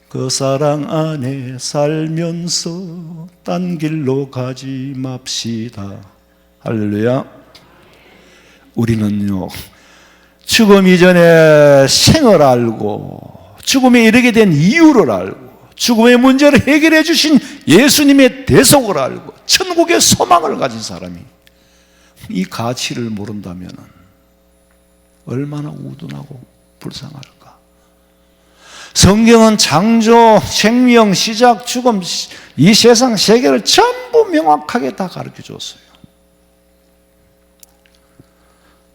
그 사랑 안에 살면서 딴 길로 가지 맙시다. 할렐루야. 우리는요, 죽음 이전에 생을 알고 죽음에 이르게 된 이유를 알고 죽음의 문제를 해결해 주신 예수님의 대속을 알고 천국의 소망을 가진 사람이 이 가치를 모른다면 얼마나 우둔하고 불쌍할까. 성경은 창조, 생명, 시작, 죽음, 이 세상 세계를 전부 명확하게 다 가르쳐 줬어요.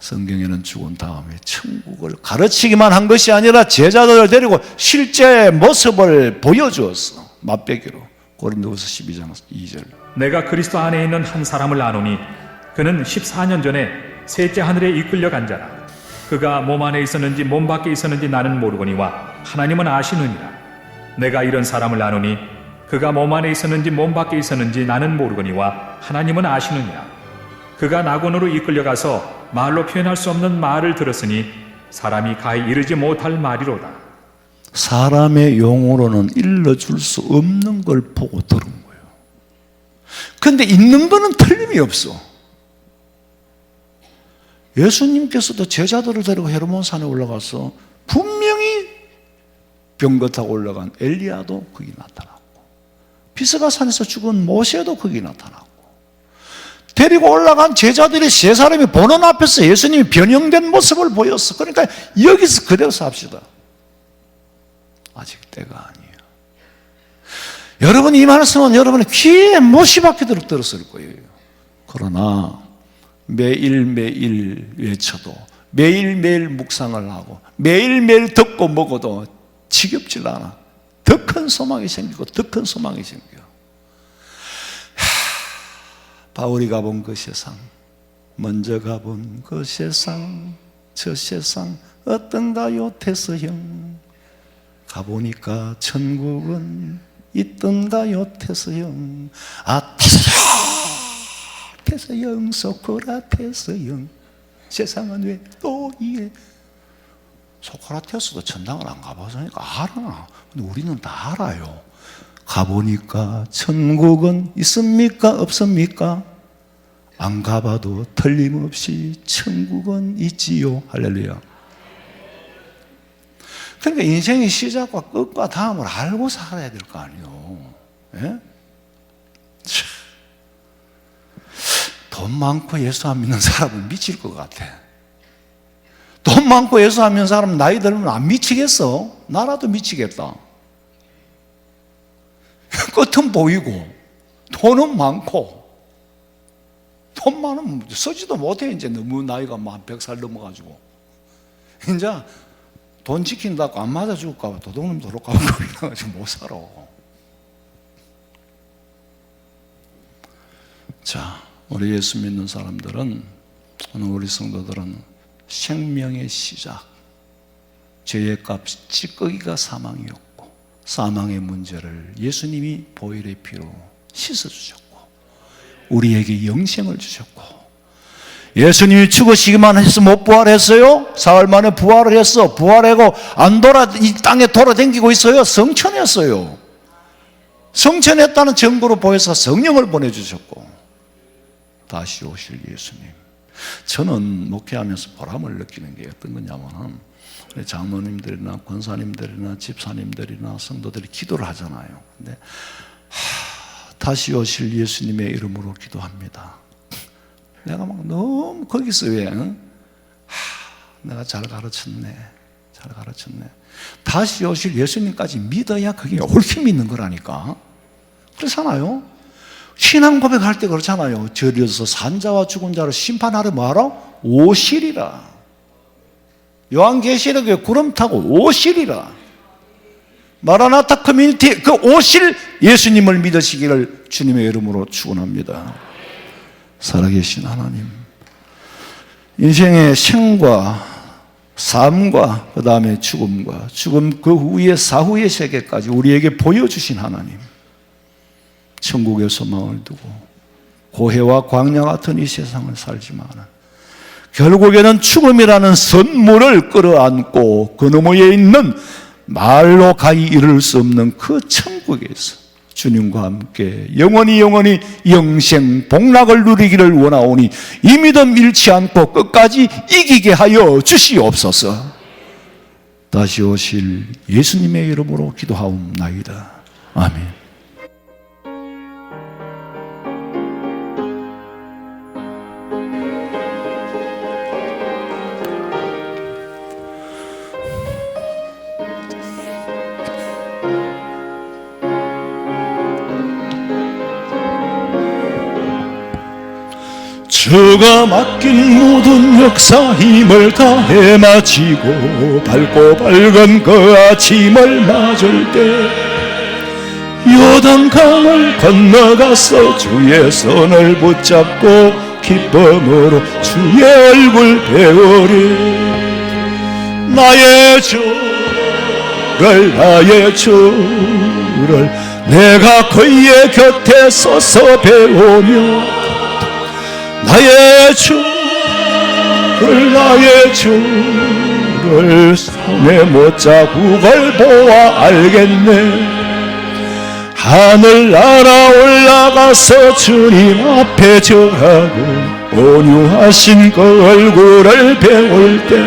성경에는 죽은 다음에 천국을 가르치기만 한 것이 아니라 제자들을 데리고 실제 모습을 보여주었어. 맛배기로. 고린도후서 12장 2절. 내가 그리스도 안에 있는 한 사람을 아노니 그는 14년 전에 셋째 하늘에 이끌려간 자라. 그가 몸 안에 있었는지 몸 밖에 있었는지 나는 모르거니와 하나님은 아시느니라. 내가 이런 사람을 아노니 그가 몸 안에 있었는지 몸 밖에 있었는지 나는 모르거니와 하나님은 아시느니라. 그가 낙원으로 이끌려가서 말로 표현할 수 없는 말을 들었으니 사람이 가히 이르지 못할 말이로다. 사람의 용어로는 일러줄 수 없는 걸 보고 들은 거예요. 그런데 있는 거는 틀림이 없어. 예수님께서도 제자들을 데리고 헤르몬산에 올라가서 분명히 병거 타고 올라간 엘리야도 거기 나타났고 비스가산에서 죽은 모세도 거기 나타났고 데리고 올라간 제자들이 세 사람이 보는 앞에서 예수님이 변형된 모습을 보였어. 그러니까 여기서 그대로 삽시다. 아직 때가 아니에요. 여러분 이 말씀은 여러분의 귀에 못이 박히도록 들었을 거예요. 그러나 매일매일 외쳐도 매일매일 묵상을 하고 매일매일 듣고 먹어도 지겹질 않아. 더 큰 소망이 생기고 더 큰 소망이 생겨. 바울이 가본 그 세상, 먼저 가본 그 세상, 저 세상 어떤가요 태서형? 가보니까 천국은 있던가요 태서형? 아 태서형! 소크라테스 영, 소크라테스 영, 세상은 왜 또 이래. 소크라테스도 천당을 안 가봤으니까 알아. 근데 우리는 다 알아요. 가보니까 천국은 있습니까? 없습니까? 안 가봐도 틀림없이 천국은 있지요. 할렐루야. 그러니까 인생의 시작과 끝과 다음을 알고 살아야 될 거 아니에요. 예? 돈 많고 예수 안 믿는 사람은 미칠 것 같아. 돈 많고 예수 안 믿는 사람은 나이 들면 안 미치겠어? 나라도 미치겠다. 끝은 보이고 돈은 많고, 돈 많으면 쓰지도 못해. 이제 너무 나이가 한 100살 넘어가지고 이제 돈 지킨다고 안 맞아 죽을까 봐 도둑놈 도둑가고 이래가지고 못 살아. 자, 우리 예수 믿는 사람들은, 오늘 우리 성도들은 생명의 시작, 죄의 값 찌꺼기가 사망이었고, 사망의 문제를 예수님이 보혈의 피로 씻어주셨고, 우리에게 영생을 주셨고, 예수님이 죽으시기만 해서 못 부활했어요? 사흘 만에 부활을 했어. 부활하고 안 이 땅에 돌아다니고 있어요? 성천했어요. 성천했다는 증거로 보여서 성령을 보내주셨고, 다시 오실 예수님. 저는 목회하면서 보람을 느끼는 게 어떤 거냐면, 장로님들이나 권사님들이나 집사님들이나 성도들이 기도를 하잖아요. 근데 다시 오실 예수님의 이름으로 기도합니다. 내가 막 너무 거기서 왜 내가 잘 가르쳤네, 잘 가르쳤네. 다시 오실 예수님까지 믿어야 그게 옳게 믿는 거라니까. 그렇잖아요. 신앙 고백할 때 그렇잖아요. 저리서 산자와 죽은 자를 심판하러 뭐하라? 오시리라. 요한계시록에 구름 타고 오시리라. 마라나타 커뮤니티 그 오실 예수님을 믿으시기를 주님의 이름으로 축원합니다. 살아계신 하나님, 인생의 생과 삶과 그 다음에 죽음과 죽음 그 후에 사후의 세계까지 우리에게 보여주신 하나님, 천국의 소망을 두고 고해와 광야 같은 이 세상을 살지만 결국에는 죽음이라는 선물을 끌어안고 그 너머에 있는 말로 가히 이룰 수 없는 그 천국에서 주님과 함께 영원히 영생 복락을 누리기를 원하오니 이 믿음 잃지 않고 끝까지 이기게 하여 주시옵소서. 다시 오실 예수님의 이름으로 기도하옵나이다. 아멘. 주가 맡긴 모든 역사 힘을 다해 마치고 밝고 밝은 그 아침을 맞을 때 요단강을 건너가서 주의 손을 붙잡고 기쁨으로 주의 얼굴 배우리. 나의 주를 내가 그의 곁에 서서 배우며 나의 주를 손에 못 자국을 보아 알겠네. 하늘 날아 올라가서 주님 앞에 절하고 온유하신 그 얼굴을 배울 때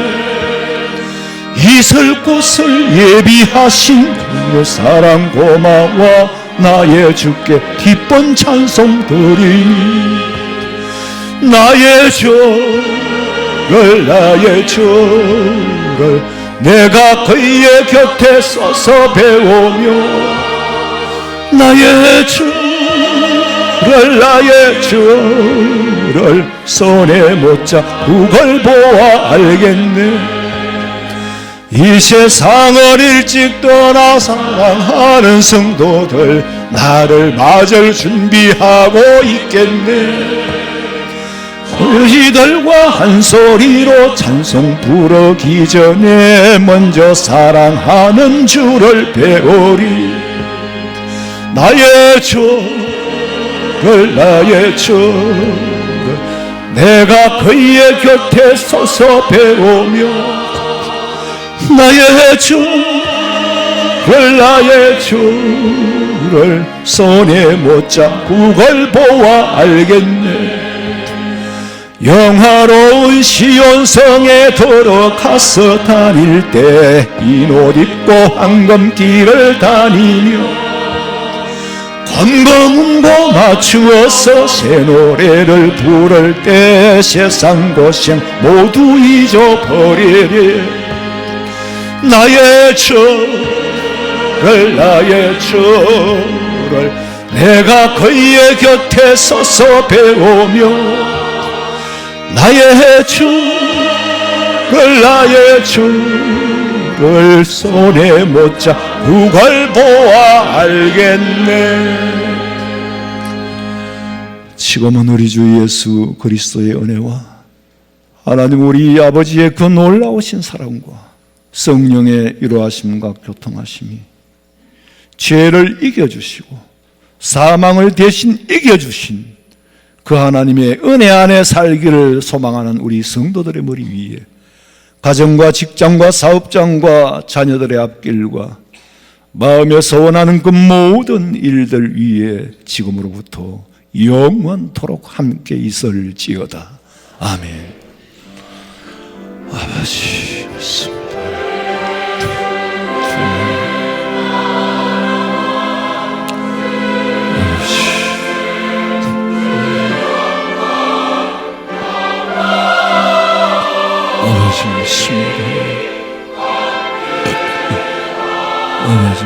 있을 곳을 예비하신 그 사랑 고마워 나의 주께 기쁜 찬송 드리니. 나의 주를 내가 그의 곁에 서서 배우며 나의 주를 손에 못 잡고 보아 알겠네. 이 세상을 일찍 떠나 사랑하는 성도들 나를 맞을 준비하고 있겠네. 너희들과 한 소리로 찬송 부르기 전에 먼저 사랑하는 주를 배우리. 나의 주를 내가 그의 곁에 서서 배우며 나의 주를 손에 못 잡고 그걸 보아 알겠네. 영화로운 시온성에 들어가서 다닐 때 흰 옷 입고 황금길을 다니며 검검은고 맞추어서 새 노래를 부를 때 세상 고생 모두 잊어버리리. 나의 주를 내가 그의 곁에 서서 배우며 나의 주를 손에 못 잡고 그걸 보아 알겠네. 지금은 우리 주 예수 그리스도의 은혜와 하나님 우리 아버지의 그 놀라우신 사랑과 성령의 이루하심과 교통하심이 죄를 이겨주시고 사망을 대신 이겨주신 그 하나님의 은혜 안에 살기를 소망하는 우리 성도들의 머리 위에 가정과 직장과 사업장과 자녀들의 앞길과 마음에 소원하는 그 모든 일들 위에 지금으로부터 영원토록 함께 있을지어다. 아멘. 아버지 믿습니다. 아버지 믿습니다. 아버지